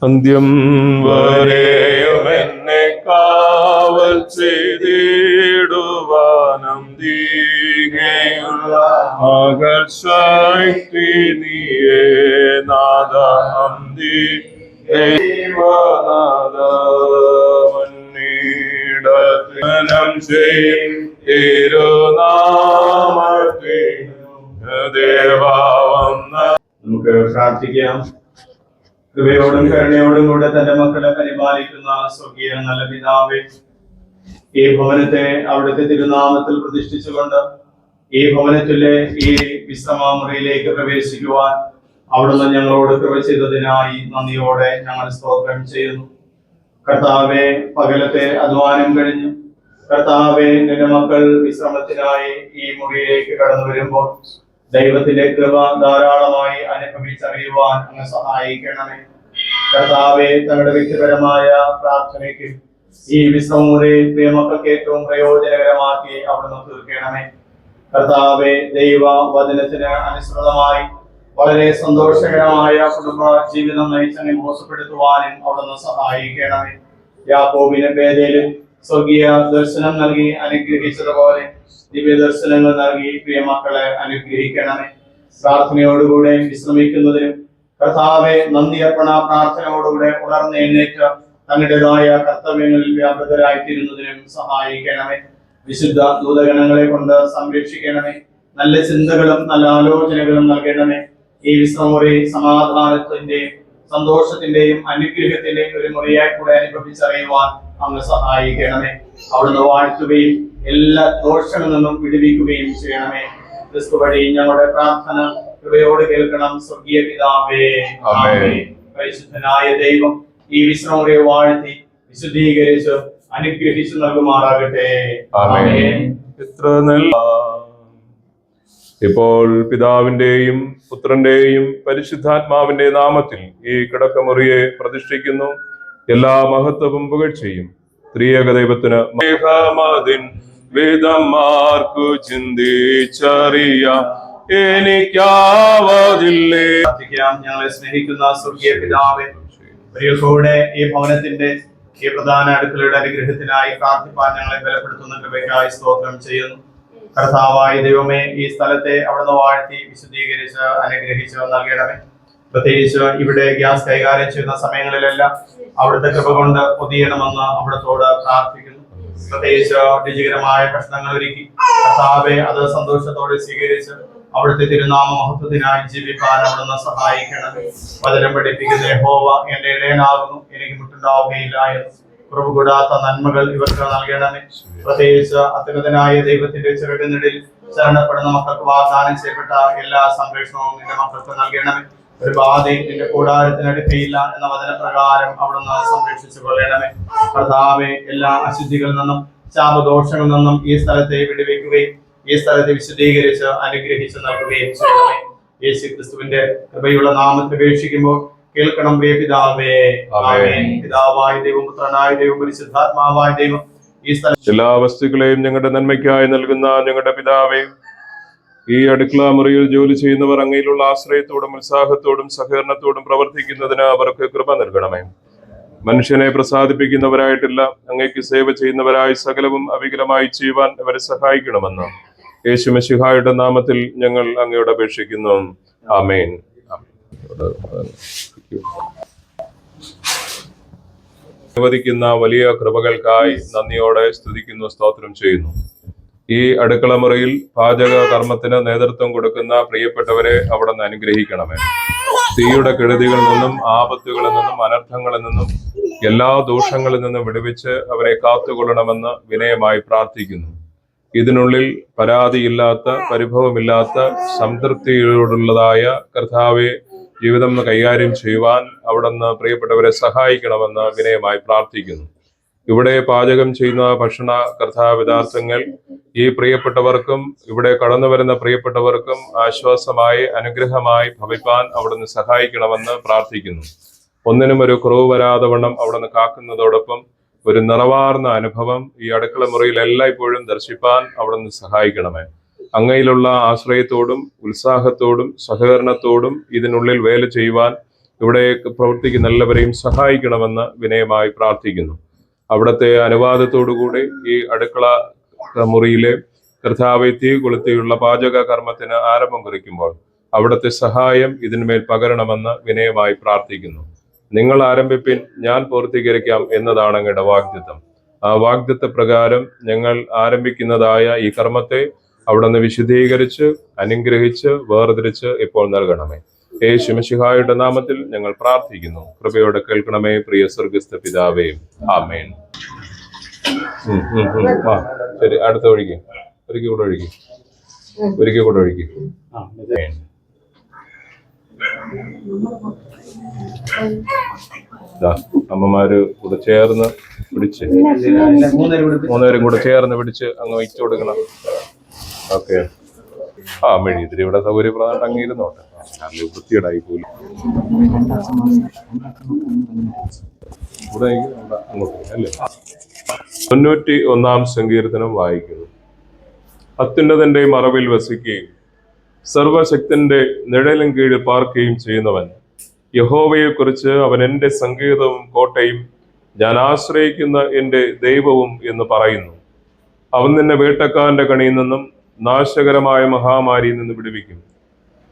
അന്ത്യം വരെയും എന്നെ കാവൽ ചെയ്തിടുവാനം ദീകയുള്ള മകൾ ശക്തി നീയേ നാദ ഹംദി ദൈവനാദ മന്നീടനം ചെയ്യും തിരുനാമത്തിനും ദേവാവന്ന. നമുക്ക് പ്രാർത്ഥിക്കാം. കൃപയോടും കരുണയോടും കൂടെ തന്റെ മക്കളെ പരിപാലിക്കുന്ന സ്വർഗീയ നല്ല പിതാവേ, ഈ ഭവനത്തെ അവിടുത്തെ തിരുനാമത്തിൽ പ്രതിഷ്ഠിച്ചുകൊണ്ട് ഈ ഭവനത്തിലെ ഈ വിശ്രമമുറിയിലേക്ക് പ്രവേശിക്കുവാൻ അവിടുന്ന് ഞങ്ങളോട് കൃപ ചെയ്തതിനായി നന്ദിയോടെ ഞങ്ങൾ സ്തോത്രം ചെയ്യുന്നു. കർത്താവെ, പകലത്തെ അധ്വാനം കഴിഞ്ഞു കർത്താവെ നിന്റെ മക്കൾ വിശ്രമത്തിനായി ഈ മുറിയിലേക്ക് കടന്നു വരുമ്പോൾ ദൈവത്തിന്റെ കൃപ ധാരാളമായി അനുഭവിച്ചറിയുവാൻ അങ്ങ് സഹായിക്കണമേ. കർത്താവെ, തങ്ങളുടെ വ്യക്തിപരമായ പ്രാർത്ഥനയ്ക്ക് ഈ വിശ്രമമുറി പ്രിയമക്കൾക്ക് ഏറ്റവും പ്രയോജനകരമാക്കി അവിടുന്ന് തീർക്കണമേ. കർത്താവെ, ദൈവ വചനത്തിന് അനുസൃതമായി വളരെ സന്തോഷകരമായ കുടുംബ ജീവിതം നയിച്ചങ്ങ് മോശപ്പെടുത്തുവാനും അവിടുന്ന് സഹായിക്കണമേ. യാക്കോബിനെ ബേഥേലിൽ സ്വർഗീയ ദർശനം നൽകി അനുഗ്രഹിച്ചതുപോലെ ദിവ്യ ദർശനങ്ങൾ നൽകി പ്രിയമക്കളെ അനുഗ്രഹിക്കണമേ. പ്രാർത്ഥനയോടുകൂടെ വിശ്രമിക്കുന്നതിനും കർത്താവെ നന്ദി അർപ്പണ പ്രാർത്ഥനയോടുകൂടെ ഉണർന്നെഴുന്നേറ്റ തങ്ങളുടേതായ കർത്തവ്യങ്ങളിൽ വ്യാപൃതരായിത്തീരുന്നതിനും സഹായിക്കണമേ. വിശുദ്ധ ദൂതഗണങ്ങളെ കൊണ്ട് സംരക്ഷിക്കണമേ. നല്ല ചിന്തകളും നല്ല ആലോചനകളും നൽകണമേ. ഈ വിശ്രമമുറി സമാധാനത്തിന്റെയും സന്തോഷത്തിന്റെയും അനുഗ്രഹത്തിന്റെയും ഒരു മുറിയായി കൂടെ അനുഭവിച്ചറിയുവാൻ അങ്ങ് സഹായിക്കണമേ. അവിടുന്ന് വാഴ്ത്തുകയും എല്ലാ ദോഷങ്ങളിൽ നിന്നും വിടുവിക്കുകയും ചെയ്യണമേ. ക്രിസ്തു വഴി ഞങ്ങളുടെ പ്രാർത്ഥന കൃപയോട് കേൾക്കണം. സ്വർഗീയ പിതാവേ, പരിശുദ്ധനായ ദൈവം ഈ വിശ്രമമുറിയെ വാഴ്ത്തി വിശുദ്ധീകരിച്ച് അനുഗ്രഹിച്ചു നൽകുമാറാകട്ടെ. എത്ര നല്ല ഇപ്പോൾ പിതാവിന്റെയും പുത്രന്റെയും പരിശുദ്ധാത്മാവിന്റെ നാമത്തിൽ ഈ കിടക്കമുറിയെ പ്രതിഷ്ഠിക്കുന്നു. എല്ലാ മഹത്വവും പുകഴ്ചയും ത്രിയേക ദൈവത്തിന് വേദമാർക്കു ചിന്തിച്ചറിയാം എനിക്കാവതില്ലേ. ഞങ്ങളെ സ്നേഹിക്കുന്ന സ്വർഗീയ പിതാവേ, ഒരിക്കൽക്കൂടെ ഈ ഭവനത്തിന്റെ ഈ പ്രധാന അടുക്കളയുടെ അനുഗ്രഹത്തിനായി പ്രാർത്ഥിപ്പാൻ ഞങ്ങളെ ബലപ്പെടുത്തുന്ന കൃപയ്ക്കായി സ്തോത്രം ചെയ്യുന്നു. കർത്താവായ ദൈവമേ, ഈ സ്ഥലത്തെ അവിടുന്ന് വാഴ്ത്തി വിശുദ്ധീകരിച്ച് അനുഗ്രഹിച്ച് നൽകണമേ. പ്രത്യേകിച്ച് ഇവിടെ ഗ്യാസ് കൈകാര്യം ചെയ്യുന്ന സമയങ്ങളിലെല്ലാം അവിടുത്തെ കൃപ കൊണ്ട് പൊതിയണമെന്ന് അവിടത്തോട് പ്രാർത്ഥിക്കുന്നു. പ്രത്യേകിച്ച് രുചികരമായ ഭക്ഷണങ്ങൾ ഒരുക്കി കർത്താവെ അത് സന്തോഷത്തോടെ സ്വീകരിച്ച് അവിടുത്തെ തിരുനാമ മഹത്വത്തിനായി ജീവിക്കാൻ അവിടുന്ന് സഹായിക്കണമേ. വചനം പഠിപ്പിക്കുന്ന യഹോവ എന്റെ ഇടയനാകുന്നു, എനിക്ക് മുട്ടുണ്ടാവുകയില്ല എന്ന് കുറവ് കൂടാത്ത നന്മകൾ ഇവർക്ക് നൽകണമേ. പ്രത്യേകിച്ച് അത്യുന്നതനായ ദൈവത്തിന്റെ ചിറകിനിടയിൽ ശരണപ്പെടുന്ന മക്കൾക്ക് വാഗ്ദാനം ചെയ്യപ്പെട്ട എല്ലാ സംരക്ഷണവും നിന്റെ മക്കൾക്ക് നൽകണമേ. ഒരു ബാധയും നിന്റെ കൂടാരത്തിനടുക്കയില്ല എന്ന വചനപ്രകാരം അവിടുന്ന് സംരക്ഷിച്ചു കൊള്ളണമേ. കർത്താവേ, എല്ലാ അശുദ്ധികളിൽ നിന്നും ശാപദോഷങ്ങളിൽ നിന്നും ഈ സ്ഥലത്തെ വിടുവിക്കുകയും ഈ സ്ഥലത്തെ വിശദീകരിച്ച് അനുഗ്രഹിച്ച് നൽകുകയും ചെയ്യണമേ. യേശു ക്രിസ്തുവിന്റെ കൃപയുള്ള നാമത്തിൽ അപേക്ഷിക്കുമ്പോൾ കേൾക്കണം പ്രിയ പിതാവേ. ആമേൻ. പിതാവായ ദൈവം, പുത്രനായ ദൈവം, പരിശുദ്ധാത്മാവായ ദൈവം ഈ സ്ഥലം എല്ലാ വസ്തുക്കളെയും ഞങ്ങളുടെ നന്മയ്ക്കായി നൽകുന്ന ഞങ്ങളുടെ പിതാവേ, ഈ അടുക്കള മുറിയിൽ ജോലി ചെയ്യുന്നവർ അങ്ങയിലുള്ള ആശ്രയത്തോടും ഉത്സാഹത്തോടും സഹകരണത്തോടും പ്രവർത്തിക്കുന്നതിന് അവർക്ക് കൃപ നൽകണമേ. മനുഷ്യനെ പ്രസാദിപ്പിക്കുന്നവരായിട്ടില്ല, അങ്ങയ്ക്ക് സേവ ചെയ്യുന്നവരായി സകലവും അവികലമായി ചെയ്യുവാൻ അവരെ സഹായിക്കണമെന്ന് യേശു മിശിഹായുടെ നാമത്തിൽ ഞങ്ങൾ അങ്ങയോട് അപേക്ഷിക്കുന്നു. ആമേൻ. അനുവദിക്കുന്ന വലിയ കൃപകൾക്കായി നന്ദിയോടെ സ്തുതിക്കുന്നു, സ്തോത്രം ചെയ്യുന്നു. ഈ അടുക്കള മുറിയിൽ പാചക കർമ്മത്തിന് നേതൃത്വം കൊടുക്കുന്ന പ്രിയപ്പെട്ടവരെ അവിടുന്ന് അനുഗ്രഹിക്കണമേ. തീയുടെ കെടുതികളിൽ നിന്നും ആപത്തുകളിൽ നിന്നും അനർത്ഥങ്ങളിൽ നിന്നും എല്ലാ ദോഷങ്ങളിൽ നിന്നും വിടുവിച്ച് അവരെ കാത്തുകൊള്ളണമെന്ന് വിനയമായി പ്രാർത്ഥിക്കുന്നു. ഇതിനുള്ളിൽ പരാതിയില്ലാത്ത, പരിഭവമില്ലാത്ത, സംതൃപ്തിയോടുള്ളതായ കർത്താവെ ജീവിതം കൈകാര്യം ചെയ്യുവാൻ അവിടുന്ന് പ്രിയപ്പെട്ടവരെ സഹായിക്കണമെന്ന് വിനയമായി പ്രാർത്ഥിക്കുന്നു. ഇവിടെ പാചകം ചെയ്യുന്ന ഭക്ഷണ കർത്താവിദാർത്ഥങ്ങൾ ഈ പ്രിയപ്പെട്ടവർക്കും ഇവിടെ കടന്നു വരുന്ന പ്രിയപ്പെട്ടവർക്കും ആശ്വാസമായി, അനുഗ്രഹമായി ഭവിപ്പാൻ അവിടുന്ന് സഹായിക്കണമെന്ന് പ്രാർത്ഥിക്കുന്നു. ഒന്നിനും ഒരു കുറവ് വരാതെ വണ്ണം അവിടുന്ന് കാക്കുന്നതോടൊപ്പം ഒരു നിറവാർന്ന അനുഭവം ഈ അടുക്കള മുറിയിൽ എല്ലായ്പ്പോഴും ദർശിപ്പാൻ അവിടുന്ന് സഹായിക്കണമേ. അങ്ങയിലുള്ള ആശ്രയത്തോടും ഉത്സാഹത്തോടും സഹകരണത്തോടും ഇതിനുള്ളിൽ വേല ചെയ്യുവാൻ ഇവിടെ പ്രവർത്തിക്കുന്ന എല്ലാവരെയും സഹായിക്കണമെന്ന് വിനയമായി പ്രാർത്ഥിക്കുന്നു. അവിടുത്തെ അനുവാദത്തോടുകൂടി ഈ അടുക്കള മുറിയിലെ കർത്താവെ തീ കൊളുത്തിയുള്ള പാചക കർമ്മത്തിന് ആരംഭം കുറിക്കുമ്പോൾ അവിടുത്തെ സഹായം ഇതിന്മേൽ പകരണമെന്ന് വിനയമായി പ്രാർത്ഥിക്കുന്നു. നിങ്ങൾ ആരംഭിപ്പിൻ, ഞാൻ പൂർത്തീകരിക്കാം എന്നതാണ് അങ്ങയുടെ വാഗ്ദത്തം. ആ വാഗ്ദത്ത പ്രകാരം ഞങ്ങൾ ആരംഭിക്കുന്നതായ ഈ കർമ്മത്തെ അവിടുന്ന് വിശുദ്ധീകരിച്ച് അനുഗ്രഹിച്ച് വേർതിരിച്ച് ഇപ്പോൾ നൽകണമേ. യേശു മിശിഹായുടെ നാമത്തിൽ ഞങ്ങൾ പ്രാർത്ഥിക്കുന്നു. കൃപയോടെ കേൾക്കണമേ പ്രിയ സ്വർഗ്ഗസ്ഥ പിതാവേ. ആമേൻ. ശരി, അടുത്ത ഒഴുകി ഒരിക്കൽ കൂടെ ഒഴുകി ഒരിക്കൽ കൂടെ ഒഴുകി. അമ്മമാര് കൂടെ ചേർന്ന് പിടിച്ച്, മൂന്നുപേരും കൂടെ ചേർന്ന് പിടിച്ച് അങ്ങ് വയ്ച്ചു കൊടുക്കണം. ഓക്കെ. മെഴി ഇതിരി ഇവിടെ സൗകര്യപ്രദമായിട്ട് അങ്ങിരുന്നോട്ടെ. വൃത്തിയേടായി പോലും ഇവിടെ അങ്ങോട്ട് അല്ലേ. 91 സങ്കീർത്തനം വായിക്കുന്നു. അത്യുന്നതന്റെ മറവിൽ വസിക്കുകയും സർവശക്തന്റെ നിഴലിൻ കീഴിൽ പാർക്കുകയും ചെയ്യുന്നവൻ യഹോവയെക്കുറിച്ച് അവൻ എൻ്റെ സങ്കേതവും കോട്ടയും ഞാൻ ആശ്രയിക്കുന്ന എൻ്റെ ദൈവവും എന്ന് പറയുന്നു. അവൻ നിന്നെ വേട്ടക്കാരന്റെ കണിയിൽ നിന്നും നാശകരമായ മഹാമാരിയിൽ നിന്ന് വിടുവിക്കും.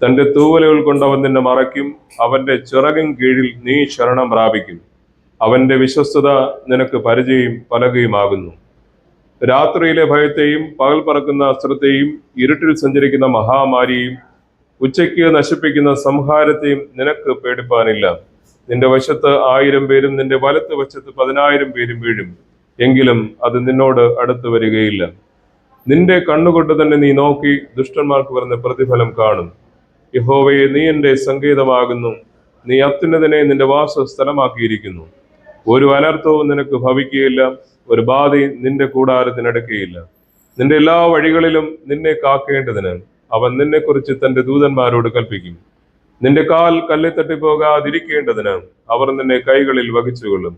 തന്റെ തൂവലുകൾ കൊണ്ട് അവൻ നിന്നെ മറയ്ക്കും. അവന്റെ ചിറകിൻ കീഴിൽ നീ ശരണം പ്രാപിക്കും. അവന്റെ വിശ്വസ്തത നിനക്ക് പരിചയം പലകയുമാകുന്നു. രാത്രിയിലെ ഭയത്തെയും പകൽ പറക്കുന്ന അസ്ത്രത്തെയും ഇരുട്ടിൽ സഞ്ചരിക്കുന്ന മഹാമാരിയെയും ഉച്ചയ്ക്ക് നശിപ്പിക്കുന്ന സംഹാരത്തെയും നിനക്ക് പേടിപ്പാനില്ല. നിന്റെ വശത്ത് 1000 പേരും നിന്റെ വലത്ത് വശത്ത് 10,000 പേരും വീഴും, എങ്കിലും അത് നിന്നോട് അടുത്ത് വരികയില്ല. നിന്റെ കണ്ണുകൊണ്ട് തന്നെ നീ നോക്കി ദുഷ്ടന്മാർക്ക് വരുന്ന പ്രതിഫലം കാണും. യഹോവയെ, നീ എൻ്റെ സങ്കേതമാകുന്നു. നീ അത്യുന്നതനെ നിന്റെ വാസസ്ഥലമാക്കിയിരിക്കുന്നു. ഒരു അനർത്ഥവും നിനക്ക് ഭവിക്കുകയില്ല, ഒരു ബാധയും നിന്റെ കൂടാരത്തിനടുക്കുകയില്ല. നിന്റെ എല്ലാ വഴികളിലും നിന്നെ കാക്കേണ്ടതിന് അവൻ നിന്നെക്കുറിച്ച് തന്റെ ദൂതന്മാരോട് കൽപ്പിക്കും. നിന്റെ കാൽ കല്ലിൽ തട്ടിപ്പോകാതിരിക്കേണ്ടതിന് അവർ നിന്നെ കൈകളിൽ വഹിച്ചുകൊള്ളും.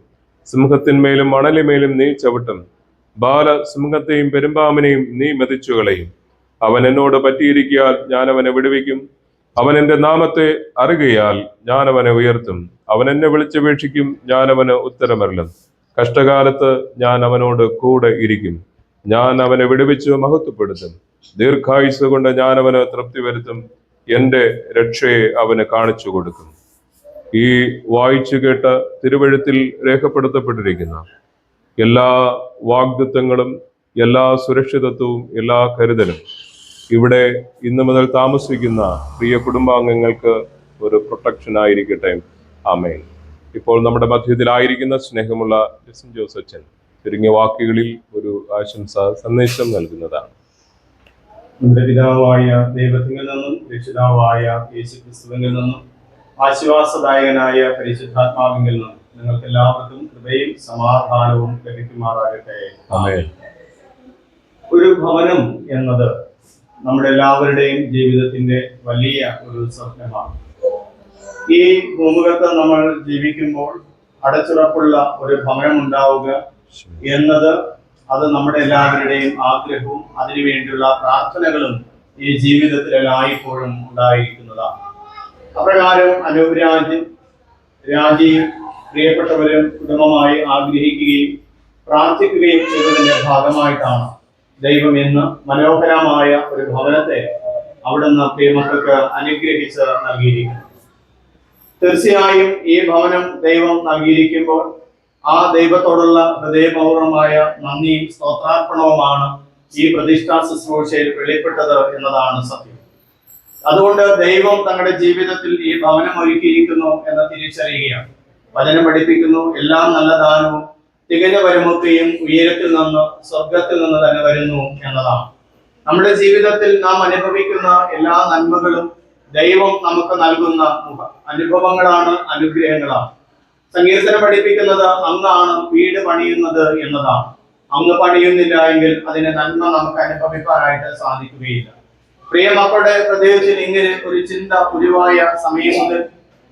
സിംഹത്തിന്മേലും മണലിന്മേലും നീ ചവിട്ടും. സിംഹത്തെയും പെരുമ്പാമ്പിനെയും നീ മെതിച്ചുകളയും. അവൻ എന്നോട് പറ്റിയിരിക്കയാൽ ഞാൻ അവനെ വിടുവിക്കും. അവൻ എൻ്റെ നാമത്തെ അറിയുകയാൽ ഞാൻ അവനെ ഉയർത്തും. അവൻ എന്നെ വിളിച്ചപേക്ഷിക്കും, ഞാൻ അവന് ഉത്തരമരുളും. കഷ്ടകാലത്ത് ഞാൻ അവനോട് കൂടെ ഇരിക്കും. ഞാൻ അവനെ വിടുവിച്ച് മഹത്വപ്പെടുത്തും. ദീർഘായുസ് കൊണ്ട് ഞാൻ അവന് തൃപ്തി വരുത്തും. എൻ്റെ രക്ഷയെ അവന് കാണിച്ചു കൊടുക്കും. ഈ വായിച്ചു കേട്ട തിരുവെഴുത്തിൽ രേഖപ്പെടുത്തപ്പെട്ടിരിക്കുന്ന എല്ലാ വാഗ്ദത്തങ്ങളും, എല്ലാ സുരക്ഷിതത്വവും, എല്ലാ കരുതലും ഇവിടെ ഇന്നു മുതൽ താമസിക്കുന്ന പ്രിയ കുടുംബാംഗങ്ങൾക്ക് ഒരു പ്രൊട്ടക്ഷൻ ആയിരിക്കട്ടെ. ആമേൻ. ഇപ്പോൾ നമ്മുടെ മധ്യത്തിലായിരിക്കുന്ന സ്നേഹമുള്ള ലിസൺ ജോസ് അച്ഛൻ ചുരുങ്ങിയ വാക്കുകളിൽ ഒരു ആശംസ സന്ദേശം നൽകുന്നതാണ്. നമ്മുടെ പിതാവായ ദൈവത്തിൽ നിന്നും രക്ഷിതാവായ യേശുക്രിസ്തുവിൽ നിന്നും ആശ്വാസദായകനായ പരിശുദ്ധാത്മാവിൽ നിന്നും നിങ്ങൾക്ക് എല്ലാവർക്കും കൃപയും സമാധാനവും ലഭിക്കുമാറാകട്ടെ. ആമേൻ. ഒരു ഭവനം എന്നത് നമ്മുടെ എല്ലാവരുടെയും ജീവിതത്തിന്റെ വലിയ ഒരു സ്വപ്നമാണ്. ഈ ഭൂമുഖത്ത് നമ്മൾ ജീവിക്കുമ്പോൾ അടച്ചുറപ്പുള്ള ഒരു ഭവനം ഉണ്ടാവുക എന്നത് അത് നമ്മുടെ എല്ലാവരുടെയും ആഗ്രഹവും അതിനുവേണ്ടിയുള്ള പ്രാർത്ഥനകളും ഈ ജീവിതത്തിൽ എല്ലായ്പ്പോഴും ഉണ്ടായിരിക്കുന്നതാണ്. അപ്രകാരം അനൂപ് രാജിയും പ്രിയപ്പെട്ടവരും കുടുംബമായി ആഗ്രഹിക്കുകയും പ്രാർത്ഥിക്കുകയും ചെയ്തതിന്റെ ഭാഗമായിട്ടാണ് ദൈവം ഇന്ന് മനോഹരമായ ഒരു ഭവനത്തെ അവിടുന്ന് പ്രിയമക്കൾക്ക് അനുഗ്രഹിച്ച് നൽകിയിരിക്കുന്നത്. തീർച്ചയായും ഈ ഭവനം ദൈവം നൽകിയിരിക്കുമ്പോൾ ആ ദൈവത്തോടുള്ള ഹൃദയപൂർവമായ നന്ദിയും സ്തോത്രാർപ്പണവുമാണ് ഈ പ്രതിഷ്ഠാ ശുശ്രൂഷയിൽ വെളിപ്പെട്ടത് എന്നതാണ് സത്യം. അതുകൊണ്ട് ദൈവം തങ്ങളുടെ ജീവിതത്തിൽ ഈ ഭവനം ഒരുക്കിയിരിക്കുന്നു എന്ന് തിരിച്ചറിയുകയാണ്. വചനം പഠിപ്പിക്കുന്നു, എല്ലാം നല്ല ദാനവും തികഞ്ഞ വരുമൊക്കെയും ഉയരത്തിൽ നിന്ന് സ്വർഗത്തിൽ നിന്ന് തന്നെ വരുന്നു എന്നതാണ്. നമ്മുടെ ജീവിതത്തിൽ നാം അനുഭവിക്കുന്ന എല്ലാ നന്മകളും ദൈവം നമുക്ക് നൽകുന്ന അനുഭവങ്ങളാണ്, അനുഗ്രഹങ്ങളാണ്. സങ്കീർത്തനം പഠിപ്പിക്കുന്നത് അങ്ങാണ് വീട് പണിയുന്നത് എന്നതാണ്. അങ്ങ് പണിയുന്നില്ല എങ്കിൽ അതിന്റെ നന്മ നമുക്ക് അനുഭവിക്കാനായിട്ട് സാധിക്കുകയില്ല. പ്രിയ മക്കളുടെ പ്രത്യേകിച്ച് ഇങ്ങനെ ഒരു ചിന്ത ഉരുവായ സമയം മുതൽ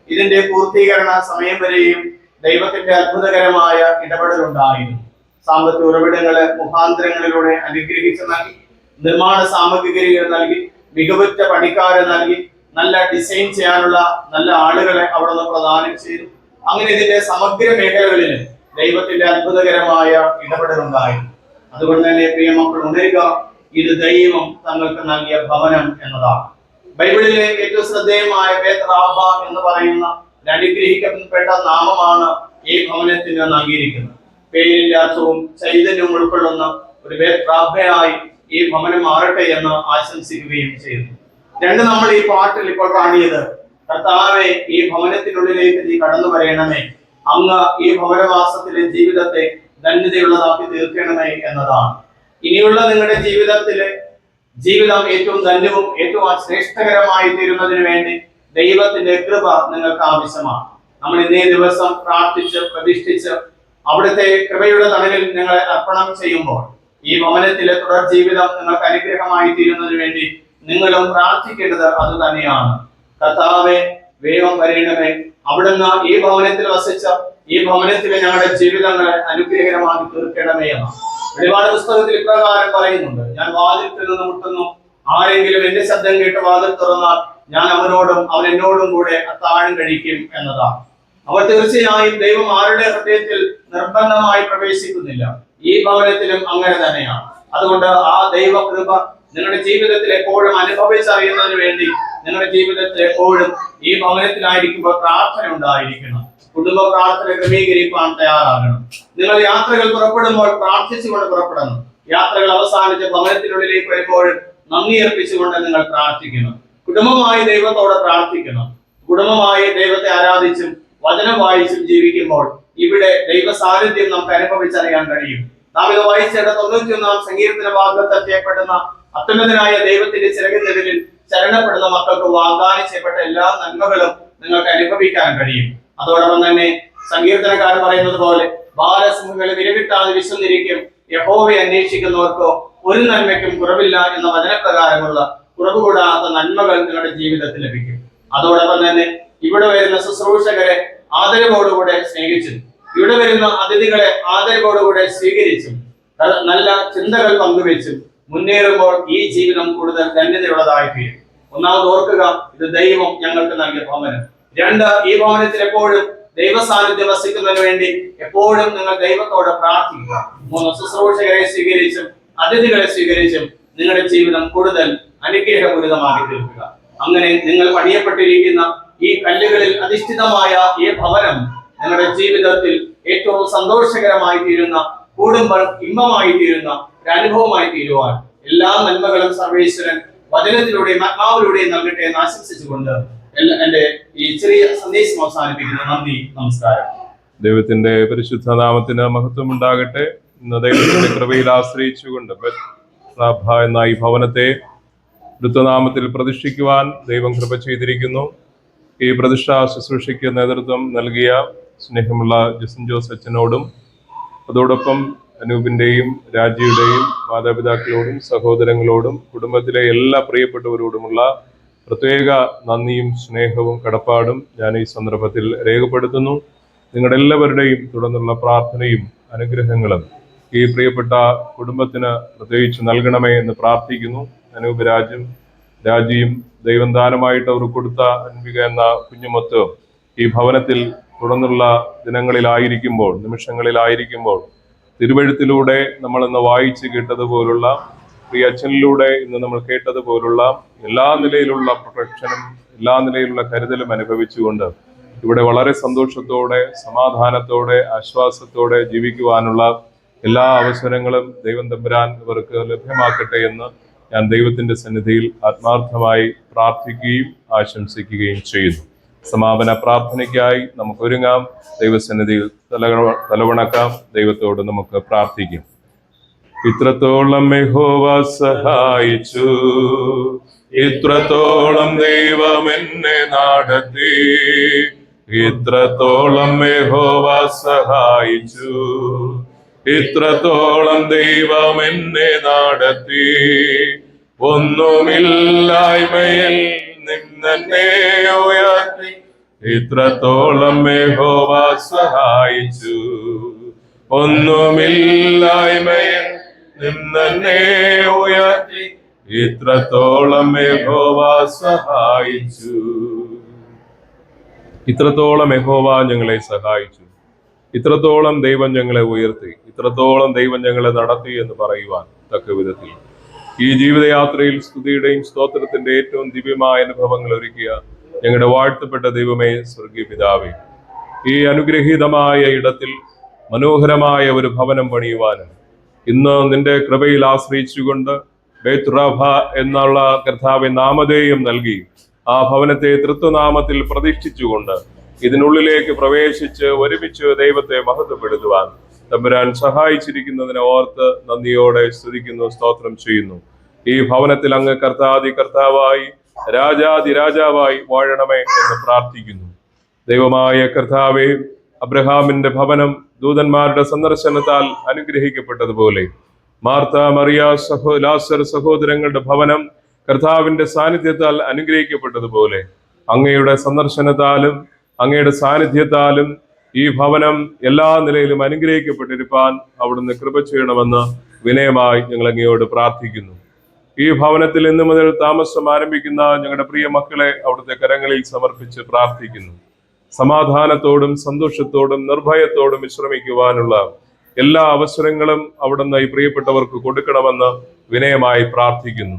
ഇതിന്റെ പൂർത്തീകരണ സമയം വരെയും ദൈവത്തിന്റെ അത്ഭുതകരമായ ഇടപെടലുണ്ടായിരുന്നു. സാമ്പത്തിക ഉറവിടങ്ങളെ മുഖാന്തരങ്ങളിലൂടെ അനുഗ്രഹിച്ച് നൽകി, നിർമ്മാണ സാമഗ്രികൾ നൽകി, മികവുറ്റ പണിക്കാരെ നൽകി, നല്ല ഡിസൈൻ ചെയ്യാനുള്ള നല്ല ആളുകളെ അവിടുന്ന് പ്രദാനം ചെയ്തു. അങ്ങനെ ഇതിന്റെ സമഗ്ര മേഖലകളിൽ ദൈവത്തിന്റെ അത്ഭുതകരമായ ഇടപെടലുണ്ടായിരുന്നു. അതുകൊണ്ട് തന്നെ പ്രിയ മക്കൾ ഉണരുക, ഇത് ദൈവം തങ്ങൾക്ക് നൽകിയ ഭവനം എന്നതാണ്. ബൈബിളിലെ ഏറ്റവും ശ്രദ്ധേയമായ ബേത്റാബ എന്ന് പറയുന്ന അനുഗ്രഹിക്കപ്പെട്ട നാമമാണ് ഈ ഭവനത്തിന് നൽകിയിരിക്കുന്നത്. പേരില്ലാത്തവും ചൈതന്യവും ഉൾക്കൊള്ളുന്ന ഒരു ബേത്റാബയായി ഈ ഭവനം മാറട്ടെ എന്ന് ആശംസിക്കുകയും ചെയ്തു. രണ്ട്, നമ്മൾ ഈ പാട്ടിൽ ഇപ്പോൾ കാണിയത്, കർത്താവെ ഈ ഭവനത്തിനുള്ളിലേക്ക് നീ കടന്നു വരയണമേ, അങ്ങ് ഈ ഭവനവാസത്തിലെ ജീവിതത്തെ ധന്യതയുള്ളതാക്കി തീർക്കണമേ എന്നതാണ്. ഇനിയുള്ള നിങ്ങളുടെ ജീവിതം ഏറ്റവും ധന്യവും ഏറ്റവും ശ്രേഷ്ഠകരമായി തീരുന്നതിന് വേണ്ടി ദൈവത്തിന്റെ കൃപ നിങ്ങൾക്ക് ആവശ്യമാണ്. നമ്മൾ ഇന്നേ ദിവസം പ്രാർത്ഥിച്ച് പ്രതിഷ്ഠിച്ച് അവിടുത്തെ കൃപയുടെ തണലിൽ നിങ്ങളെ അർപ്പണം ചെയ്യുമ്പോൾ ഈ ഭവനത്തിലെ തുടർ ജീവിതം നിങ്ങൾക്ക് അനുഗ്രഹമായി തീരുന്നതിന് വേണ്ടി നിങ്ങളും പ്രാർത്ഥിക്കേണ്ടത് അത് തന്നെയാണ്. കർത്താവെ വേഗം വരയണമേ, അവിടുന്ന് ഈ ഭവനത്തിൽ വസിച്ച ഈ ഭവനത്തിലെ ഞങ്ങളുടെ ജീവിതങ്ങളെ അനുഗ്രഹകരമാക്കി തീർക്കണമേ എന്ന് വെളിപാട് പുസ്തകത്തിൽ ഇപ്രകാരം പറയുന്നുണ്ട്, ഞാൻ വാതിൽക്കൽ നിന്ന് മുട്ടുന്നു, ആരെങ്കിലും എന്റെ ശബ്ദം കേട്ട് വാതിൽ തുറന്നാൽ ഞാൻ അവനോടും അവൻ എന്നോടും കൂടെ അത്താഴം കഴിക്കും എന്നതാണ്. അവർ തീർച്ചയായും ദൈവം ആരുടെ ഹൃദയത്തിൽ നിർബന്ധമായി പ്രവേശിക്കുന്നില്ല. ഈ ഭവനത്തിലും അങ്ങനെ തന്നെയാണ്. അതുകൊണ്ട് ആ ദൈവകൃപ നിങ്ങളുടെ ജീവിതത്തിൽ എപ്പോഴും അനുഭവിച്ചറിയുന്നതിന് വേണ്ടി നിങ്ങളുടെ ജീവിതത്തിൽ എപ്പോഴും ഈ ഭവനത്തിലായിരിക്കുമ്പോൾ പ്രാർത്ഥന ഉണ്ടായിരിക്കണം. കുടുംബ പ്രാർത്ഥന ക്രമീകരിക്കാൻ തയ്യാറാകണം. നിങ്ങൾ യാത്രകൾ പുറപ്പെടുമ്പോൾ പ്രാർത്ഥിച്ചുകൊണ്ട് പുറപ്പെടണം. യാത്രകൾ അവസാനിച്ച് ഭവനത്തിനുള്ളിലേക്ക് വരുമ്പോഴും നന്ദി അർപ്പിച്ചുകൊണ്ട് നിങ്ങൾ പ്രാർത്ഥിക്കണം. കുടുംബമായി ദൈവത്തോടെ പ്രാർത്ഥിക്കണം. കുടുംബമായി ദൈവത്തെ ആരാധിച്ചും വചനം വായിച്ചും ജീവിക്കുമ്പോൾ ഇവിടെ ദൈവ സാന്നിധ്യം നമുക്ക് അനുഭവിച്ചറിയാൻ കഴിയും. നാം ഇത് വായിച്ചേണ്ട 91 സങ്കീർത്തന ഭാഗത്ത് ചെയ്യപ്പെടുന്ന അത്യുന്നതനായ ദൈവത്തിന്റെ ചിറകിനെതിരിൽ ശരണപ്പെടുന്ന മക്കൾക്ക് വാഗ്ദാനം ചെയ്യപ്പെട്ട എല്ലാ നന്മകളും നിങ്ങൾക്ക് അനുഭവിക്കാൻ കഴിയും. അതോടൊപ്പം തന്നെ സങ്കീർത്തനക്കാരൻ പറയുന്നത് പോലെ ബാലസിംഹങ്ങളെ വിരവിട്ടാതെ വിശന്നിരിക്കും, യഹോവയെ അന്വേഷിക്കുന്നവർക്കോ ഒരു നന്മയ്ക്കും കുറവില്ല എന്ന വചനപ്രകാരമുള്ള കുറവ് കൂടാത്ത നന്മകൾ നിങ്ങളുടെ ജീവിതത്തിൽ ലഭിക്കും. അതോടൊപ്പം തന്നെ ഇവിടെ വരുന്ന ശുശ്രൂഷകരെ ആദരവോടുകൂടെ സ്നേഹിച്ചും ഇവിടെ വരുന്ന അതിഥികളെ ആദരവോടുകൂടെ സ്വീകരിച്ചും നല്ല ചിന്തകൾ പങ്കുവെച്ചും മുന്നേറുമ്പോൾ ഈ ജീവിതം കൂടുതൽ ധന്യതയുള്ളതായി തീരും. ഒന്നാമത് ഓർക്കുക, ഇത് ദൈവം ഞങ്ങൾക്ക് നൽകിയ ഭവനം. 2, ഈ ഭവനത്തിൽ എപ്പോഴും ദൈവ സാന്നിധ്യം വസിക്കുന്നതിന് വേണ്ടി എപ്പോഴും നിങ്ങൾ ദൈവത്തോട് പ്രാർത്ഥിക്കുക. 3, ശുശ്രൂഷകരെ സ്വീകരിച്ചും അതിഥികളെ സ്വീകരിച്ചും നിങ്ങളുടെ ജീവിതം കൂടുതൽ അനുഗ്രഹപൂരിതമാക്കി തീർക്കുക. അങ്ങനെ നിങ്ങൾ പണിയപ്പെട്ടിരിക്കുന്ന ഈ കല്ലുകളിൽ അധിഷ്ഠിതമായ ഈ ഭവനം നിങ്ങളുടെ ജീവിതത്തിൽ ഏറ്റവും സന്തോഷകരമായി തീരുന്ന, കൂടുമ്പോൾ ഇമ്പമായി തീരുന്ന ഒരു അനുഭവമായി തീരുവാൻ എല്ലാ നന്മകളും സർവേശ്വരൻ വചനത്തിലൂടെയും ആത്മാവിലൂടെയും നൽകട്ടെ എന്ന് ആശംസിച്ചുകൊണ്ട് എന്റെ ഈ ചെറിയ സന്ദേശം അവസാനിപ്പിക്കുന്നു. നന്ദി, നമസ്കാരം. ദൈവത്തിന്റെ പരിശുദ്ധ നാമത്തിന് മഹത്വം ഉണ്ടാകട്ടെ. ഇന്ന് ദൈവത്തിന്റെ കൃപയിൽ ആശ്രയിച്ചുകൊണ്ട് എന്ന ഈ ഭവനത്തെ ഋത്വനാമത്തിൽ പ്രതിഷ്ഠിക്കുവാൻ ദൈവം കൃപ ചെയ്തിരിക്കുന്നു. ഈ പ്രതിഷ്ഠാ ശുശ്രൂഷയ്ക്ക് നേതൃത്വം നൽകിയ സ്നേഹമുള്ള ജസിൻ ജോസ് അച്ഛനോടും അതോടൊപ്പം അനൂപിന്റെയും രാജിയുടെയും മാതാപിതാക്കളോടും സഹോദരങ്ങളോടും കുടുംബത്തിലെ എല്ലാ പ്രിയപ്പെട്ടവരോടുമുള്ള പ്രത്യേക നന്ദിയും സ്നേഹവും കടപ്പാടും ഞാൻ ഈ സന്ദർഭത്തിൽ രേഖപ്പെടുത്തുന്നു. നിങ്ങളുടെ എല്ലാവരുടെയും തുടർന്നുള്ള പ്രാർത്ഥനയും അനുഗ്രഹങ്ങളും ഈ പ്രിയപ്പെട്ട കുടുംബത്തിന് പ്രത്യേകിച്ച് നൽകണമേ എന്ന് പ്രാർത്ഥിക്കുന്നു. അനൂപ് രാജിയും ദൈവം ദാനമായിട്ട് അവർ കൊടുത്ത അൻവിക എന്ന കുഞ്ഞുമൊത്ത് ഈ ഭവനത്തിൽ തുടർന്നുള്ള ദിനങ്ങളിലായിരിക്കുമ്പോൾ, നിമിഷങ്ങളിലായിരിക്കുമ്പോൾ തിരുവഴുത്തിലൂടെ നമ്മൾ ഇന്ന് വായിച്ച് കേട്ടതുപോലുള്ള, പ്രിയ അച്ഛനിലൂടെ ഇന്ന് നമ്മൾ കേട്ടതുപോലുള്ള എല്ലാ നിലയിലുള്ള പ്രൊട്ടക്ഷനും എല്ലാ നിലയിലുള്ള കരുതലും അനുഭവിച്ചുകൊണ്ട് ഇവിടെ വളരെ സന്തോഷത്തോടെ, സമാധാനത്തോടെ, ആശ്വാസത്തോടെ ജീവിക്കുവാനുള്ള എല്ലാ അവസരങ്ങളും ദൈവം തമ്പുരാൻ ഇവർക്ക് ലഭ്യമാക്കട്ടെ എന്ന് ഞാൻ ദൈവത്തിന്റെ സന്നിധിയിൽ ആത്മാർത്ഥമായി പ്രാർത്ഥിക്കുകയും ആശംസിക്കുകയും ചെയ്യുന്നു. സമാപന പ്രാർത്ഥനയ്ക്കായി നമുക്ക് ഒരുങ്ങാം. ദൈവസന്നിധിയിൽ തലവണക്കാം. ദൈവത്തോട് നമുക്ക് പ്രാർത്ഥിക്കാം. ഇത്രത്തോളം യഹോവ സഹായിച്ചു, ഇത്രത്തോളം ദൈവം എന്നെ നടത്തി, ഇത്രത്തോളം യഹോവ സഹായിച്ചു, ഇത്രത്തോളം ദൈവം എന്നെ നടത്തി. ഒന്നുമില്ലായ്മയിൽ നിന്നെ ഉയർത്തി, ഇത്രത്തോളം യഹോവ സഹായിച്ചു. ഒന്നുമില്ലായ്മയിൽ നിന്നെ ഉയർത്തി, ഇത്രത്തോളം യഹോവ സഹായിച്ചു. ഇത്രത്തോളം യഹോവ ഞങ്ങളെ സഹായിച്ചു, ഇത്രത്തോളം ദൈവം ഞങ്ങളെ ഉയർത്തി, ഇത്രത്തോളം ദൈവം ഞങ്ങളെ നടത്തി എന്ന് പറയുവാൻ തക്ക വിധത്തിൽ ഈ ജീവിതയാത്രയിൽ സ്തുതിയുടെയും സ്തോത്രത്തിന്റെ ഏറ്റവും ദിവ്യമായ അനുഭവങ്ങൾ ഒരുക്കിയ ഞങ്ങളുടെ വാഴ്ത്തപ്പെട്ട ദൈവമേ, സ്വർഗീയ പിതാവേ, ഈ അനുഗ്രഹീതമായ ഇടത്തിൽ മനോഹരമായ ഒരു ഭവനം പണിയുവാനും ഇന്ന് നിന്റെ കൃപയിൽ ആശ്രയിച്ചുകൊണ്ട് ബേത്ത് റഭ എന്നുള്ള കർത്താവെ നാമധേയം നൽകി ആ ഭവനത്തെ തൃത്വനാമത്തിൽ പ്രതിഷ്ഠിച്ചുകൊണ്ട് ഇതിനുള്ളിലേക്ക് പ്രവേശിച്ച് ഒരുമിച്ച് ദൈവത്തെ മഹത്വപ്പെടുത്തുവാൻ തമ്പുരാൻ സഹായിച്ചിരിക്കുന്നതിനെ ഓർത്ത് നന്ദിയോടെ സ്തുതിക്കുന്നു, സ്തോത്രം ചെയ്യുന്നു. ഈ ഭവനത്തിൽ അങ്ങ് കർത്താവായി രാജാവായി വാഴണമേ എന്ന് പ്രാർത്ഥിക്കുന്നു. ദൈവമായ കർത്താവേ, അബ്രഹാമിന്റെ ഭവനം ദൂതന്മാരുടെ സന്ദർശനത്താൽ അനുഗ്രഹിക്കപ്പെട്ടതുപോലെ മാർത്ത, മറിയ, ലാസർ സഹോദരങ്ങളുടെ ഭവനം കർത്താവിന്റെ സാന്നിധ്യത്താൽ അനുഗ്രഹിക്കപ്പെട്ടതുപോലെ അങ്ങയുടെ സന്ദർശനത്താലും അങ്ങയുടെ സാന്നിധ്യത്താലും ഈ ഭവനം എല്ലാ നിലയിലും അനുഗ്രഹിക്കപ്പെട്ടിരിക്കാൻ അവിടുന്ന് കൃപ ചെയ്യണമെന്ന് വിനയമായി ഞങ്ങൾ അങ്ങയോട് പ്രാർത്ഥിക്കുന്നു. ഈ ഭവനത്തിൽ ഇന്നു മുതൽ താമസം ആരംഭിക്കുന്ന ഞങ്ങളുടെ പ്രിയ മക്കളെ അവിടുത്തെ കരങ്ങളിൽ സമർപ്പിച്ച് പ്രാർത്ഥിക്കുന്നു. സമാധാനത്തോടും സന്തോഷത്തോടും നിർഭയത്തോടും വിശ്രമിക്കുവാനുള്ള എല്ലാ അവസരങ്ങളും അവിടുന്ന് ഈ പ്രിയപ്പെട്ടവർക്ക് കൊടുക്കണമെന്ന് വിനയമായി പ്രാർത്ഥിക്കുന്നു.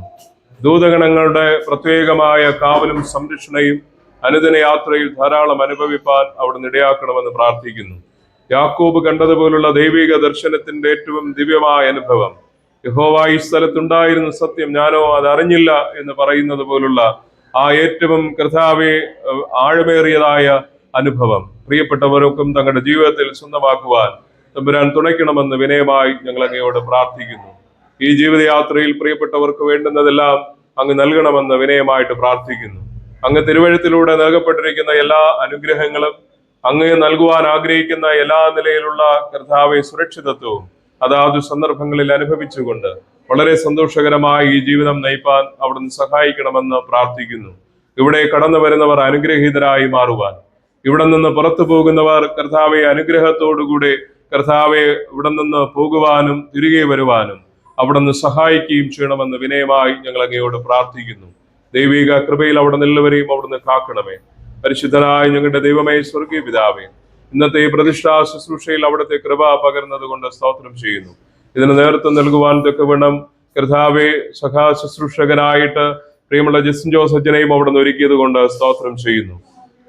ദൂതഗണങ്ങളുടെ പ്രത്യേകമായ കാവലും സംരക്ഷണയും അനുദിന യാത്രയിൽ ധാരാളം അനുഭവിപ്പാൻ അവിടുന്ന് ഇടയാക്കണമെന്ന് പ്രാർത്ഥിക്കുന്നു. യാക്കോബ് കണ്ടതുപോലുള്ള ദൈവിക ദർശനത്തിന്റെ ഏറ്റവും ദിവ്യമായ അനുഭവം, യഹോവ ഈ സ്ഥലത്തുണ്ടായിരുന്ന സത്യം ഞാനോ അത് അറിഞ്ഞില്ല എന്ന് പറയുന്നത് പോലുള്ള ആ ഏറ്റവും കർത്താവെ ആഴമേറിയതായ അനുഭവം പ്രിയപ്പെട്ടവർക്കും തങ്ങളുടെ ജീവിതത്തിൽ സ്വന്തമാക്കുവാൻ തമ്പുരാൻ തുണയ്ക്കണമെന്ന് വിനയമായി ഞങ്ങൾ അങ്ങയോട് പ്രാർത്ഥിക്കുന്നു. ഈ ജീവിതയാത്രയിൽ പ്രിയപ്പെട്ടവർക്ക് വേണ്ടുന്നതെല്ലാം അങ്ങ് നൽകണമെന്ന് വിനയമായിട്ട് പ്രാർത്ഥിക്കുന്നു. അങ്ങ് തിരുവഴുത്തിലൂടെ നൽകപ്പെട്ടിരിക്കുന്ന എല്ലാ അനുഗ്രഹങ്ങളും, അങ്ങ് നൽകുവാൻ ആഗ്രഹിക്കുന്ന എല്ലാ നിലയിലുള്ള കർത്താവെ സുരക്ഷിതത്വവും അതാത് സന്ദർഭങ്ങളിൽ അനുഭവിച്ചുകൊണ്ട് വളരെ സന്തോഷകരമായി ഈ ജീവിതം നയിപ്പാൻ അവിടുന്ന് സഹായിക്കണമെന്ന് പ്രാർത്ഥിക്കുന്നു. ഇവിടെ കടന്നു വരുന്നവർ അനുഗ്രഹീതരായി മാറുവാൻ, ഇവിടെ നിന്ന് പുറത്തു പോകുന്നവർ കർത്താവെ അനുഗ്രഹത്തോടുകൂടെ കർത്താവെ ഇവിടെ നിന്ന് പോകുവാനും തിരികെ വരുവാനും അവിടുന്ന് സഹായിക്കുകയും ചെയ്യണമെന്ന് വിനയമായി ഞങ്ങൾ അങ്ങയോട് പ്രാർത്ഥിക്കുന്നു. ദൈവിക കൃപയിൽ അവിടുന്ന് എല്ലാവരെയും അവിടുന്ന് കാക്കണമേ. പരിശുദ്ധനായ ഞങ്ങളുടെ ദൈവമേ, സ്വർഗീയ പിതാവേ, ഇന്നത്തെ ഈ പ്രതിഷ്ഠാ ശുശ്രൂഷയിൽ അവിടുത്തെ കൃപ പകർന്നത് കൊണ്ട് സ്തോത്രം ചെയ്യുന്നു. ഇതിന് നേതൃത്വം നൽകുവാൻ തക്കവണ്ണം കർത്താവെ സഖാ ശുശ്രൂഷകനായിട്ട് പ്രിയമുള്ള ജസിൻ ജോസ് അച്ഛനെയും അവിടുന്ന് ഒരുക്കിയത് കൊണ്ട് സ്തോത്രം ചെയ്യുന്നു.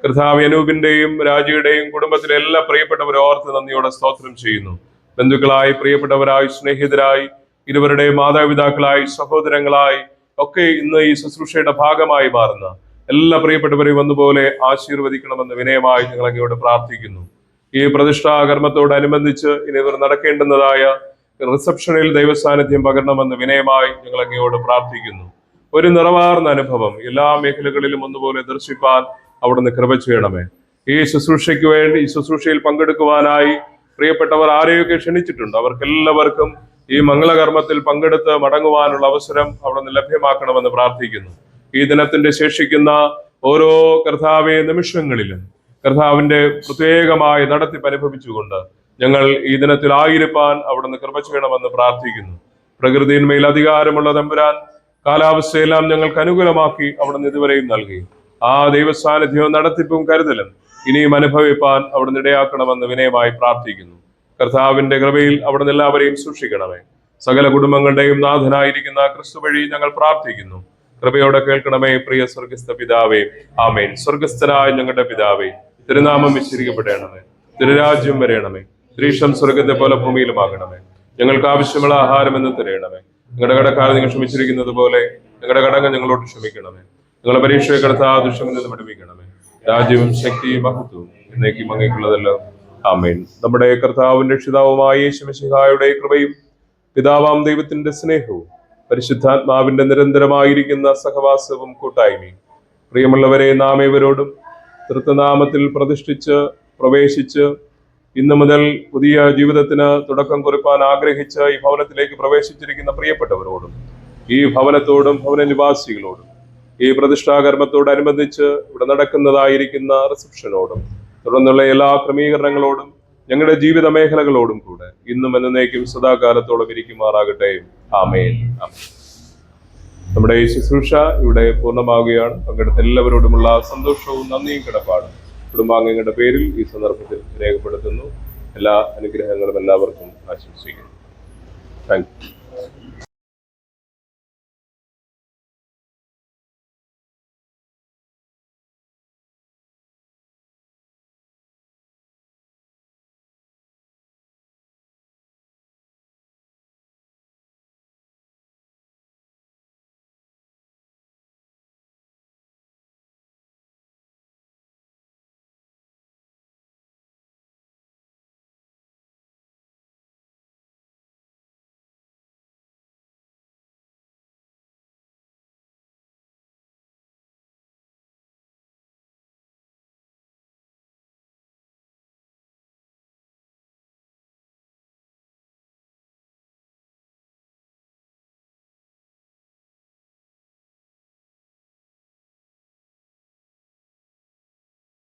കർത്താവ് അനൂപിന്റെയും രാജിയുടെയും കുടുംബത്തിലെ എല്ലാ പ്രിയപ്പെട്ടവരെ ഓർത്ത് നന്ദിയോടെ സ്തോത്രം ചെയ്യുന്നു. ബന്ധുക്കളായി, പ്രിയപ്പെട്ടവരായി, സ്നേഹിതരായി, ഇരുവരുടെയും മാതാപിതാക്കളായി, സഹോദരങ്ങളായി ഒക്കെ ഇന്ന് ഈ ശുശ്രൂഷയുടെ ഭാഗമായി മാറുന്ന എല്ലാ പ്രിയപ്പെട്ടവരെയും ഒന്നുപോലെ ആശീർവദിക്കണമെന്ന് വിനയമായി ഞങ്ങൾ അങ്ങയോട് പ്രാർത്ഥിക്കുന്നു. ഈ പ്രതിഷ്ഠാകർമ്മത്തോടനുബന്ധിച്ച് ഇനി ഇവർ നടക്കേണ്ടുന്നതായ റിസപ്ഷനിൽ ദൈവസാന്നിധ്യം പകരണമെന്ന് വിനയമായി ഞങ്ങൾ അങ്ങയോട് പ്രാർത്ഥിക്കുന്നു. ഒരു നിറവാർന്ന അനുഭവം എല്ലാ മേഖലകളിലും ഒന്നുപോലെ ദർശിപ്പാൻ അവിടുന്ന് കൃപ ചെയ്യണമേ. ഈ ശുശ്രൂഷയ്ക്ക് വേണ്ടി ഈ ശുശ്രൂഷയിൽ പങ്കെടുക്കുവാനായി പ്രിയപ്പെട്ടവർ ആരെയൊക്കെ ക്ഷണിച്ചിട്ടുണ്ട് അവർക്കെല്ലാവർക്കും ഈ മംഗളകർമ്മത്തിൽ പങ്കെടുത്ത് മടങ്ങുവാനുള്ള അവസരം അവിടുന്ന് ലഭ്യമാക്കണമെന്ന് പ്രാർത്ഥിക്കുന്നു. ഈ ദിനത്തിന്റെ ശേഷിക്കുന്ന ഓരോ കർത്താവെ നിമിഷങ്ങളിലും കർത്താവിന്റെ പ്രത്യേകമായ നടത്തിപ്പ് അനുഭവിച്ചുകൊണ്ട് ഞങ്ങൾ ഈ ദിനത്തിൽ ആയിരിക്കാൻ അവിടുന്ന് കൃപ ചെയ്യണമെന്ന് പ്രാർത്ഥിക്കുന്നു. പ്രകൃതിയിന്മേൽ അധികാരമുള്ള തമ്പുരാൻ കാലാവസ്ഥയെല്ലാം ഞങ്ങൾക്ക് അനുകൂലമാക്കി അവിടുന്ന് ഇതുവരെയും നൽകി. ആ ദൈവസാന്നിധ്യവും നടത്തിപ്പും കരുതലും ഇനിയും അനുഭവിപ്പാൻ അവിടുന്ന് ഇടയാക്കണമെന്ന് വിനയമായി പ്രാർത്ഥിക്കുന്നു. കർത്താവിന്റെ കൃപയിൽ അവിടുന്ന് എല്ലാവരെയും സൂക്ഷിക്കണമേ. സകല കുടുംബങ്ങളുടെയും നാഥനായിരിക്കുന്ന ക്രിസ്തു വഴി ഞങ്ങൾ പ്രാർത്ഥിക്കുന്നു. കൃപയോടെ കേൾക്കണമേ പ്രിയ സ്വർഗസ്ഥ പിതാവേ. ആമേൻ. സ്വർഗസ്ഥനായ ഞങ്ങളുടെ പിതാവേ, തിരുനാമം വിശദീകരിക്കപ്പെടണമേ. തിരുരാജ്യം വരയണമേ. തിരീക്ഷം സ്വർഗത്തെ പോലെ ഭൂമിയിലുമാകണമേ. ഞങ്ങൾക്ക് ആവശ്യമുള്ള ആഹാരം എന്ന് തരയണമേ. ഞങ്ങളുടെ കടക്കാരെ നിങ്ങൾ ക്ഷമിച്ചിരിക്കുന്നത് പോലെ ഞങ്ങളുടെ കടങ്ങൾ ഞങ്ങളോട് ക്ഷമിക്കണമേ. ഞങ്ങളുടെ പരീക്ഷയെ കടത്താ ദുഷ്ടങ്ങളിൽ നിന്ന് പഠിപ്പിക്കണമേ. രാജ്യവും ശക്തിയും മഹത്വവും എന്നേക്കും അങ്ങേക്കുള്ളതല്ലോ. ആമേൻ. നമ്മുടെ കർത്താവും രക്ഷിതാവുമായ യേശു മിശിഹായുടെ കൃപയും പിതാവാം ദൈവത്തിന്റെ സ്നേഹവും പരിശുദ്ധാത്മാവിന്റെ നിരന്തരമായിരിക്കുന്ന സഹവാസവും കൂട്ടായ്മയും പ്രിയമുള്ളവരെ നാം ഏവരോടും തൃത്വനാമത്തിൽ പ്രതിഷ്ഠിച്ച് പ്രവേശിച്ച് ഇന്നു മുതൽ പുതിയ ജീവിതത്തിന് തുടക്കം കുറിപ്പാൻ ആഗ്രഹിച്ച് ഈ ഭവനത്തിലേക്ക് പ്രവേശിച്ചിരിക്കുന്ന പ്രിയപ്പെട്ടവരോടും ഈ ഭവനത്തോടും ഭവന നിവാസികളോടും ഈ പ്രതിഷ്ഠാകർമ്മത്തോടനുബന്ധിച്ച് ഇവിടെ നടക്കുന്നതായിരിക്കുന്ന റിസപ്ഷനോടും തുടർന്നുള്ള എല്ലാ ക്രമീകരണങ്ങളോടും ഞങ്ങളുടെ ജീവിത മേഖലകളോടും കൂടെ ഇന്നും എന്നേക്കും സദാകാലത്തോളം ഇരിക്കുമാറാകട്ടെ. ആമേൻ. നമ്മുടെ ഈ ശുശ്രൂഷ ഇവിടെ പൂർണ്ണമാവുകയാണ്. പങ്കെടുത്ത എല്ലാവരോടുമുള്ള സന്തോഷവും നന്ദിയും കിടപ്പാടും കുടുംബാംഗങ്ങളുടെ പേരിൽ ഈ സന്ദർഭത്തിൽ രേഖപ്പെടുത്തുന്നു. എല്ലാ അനുഗ്രഹങ്ങളും എല്ലാവർക്കും ആശംസിക്കുന്നു. Thank you.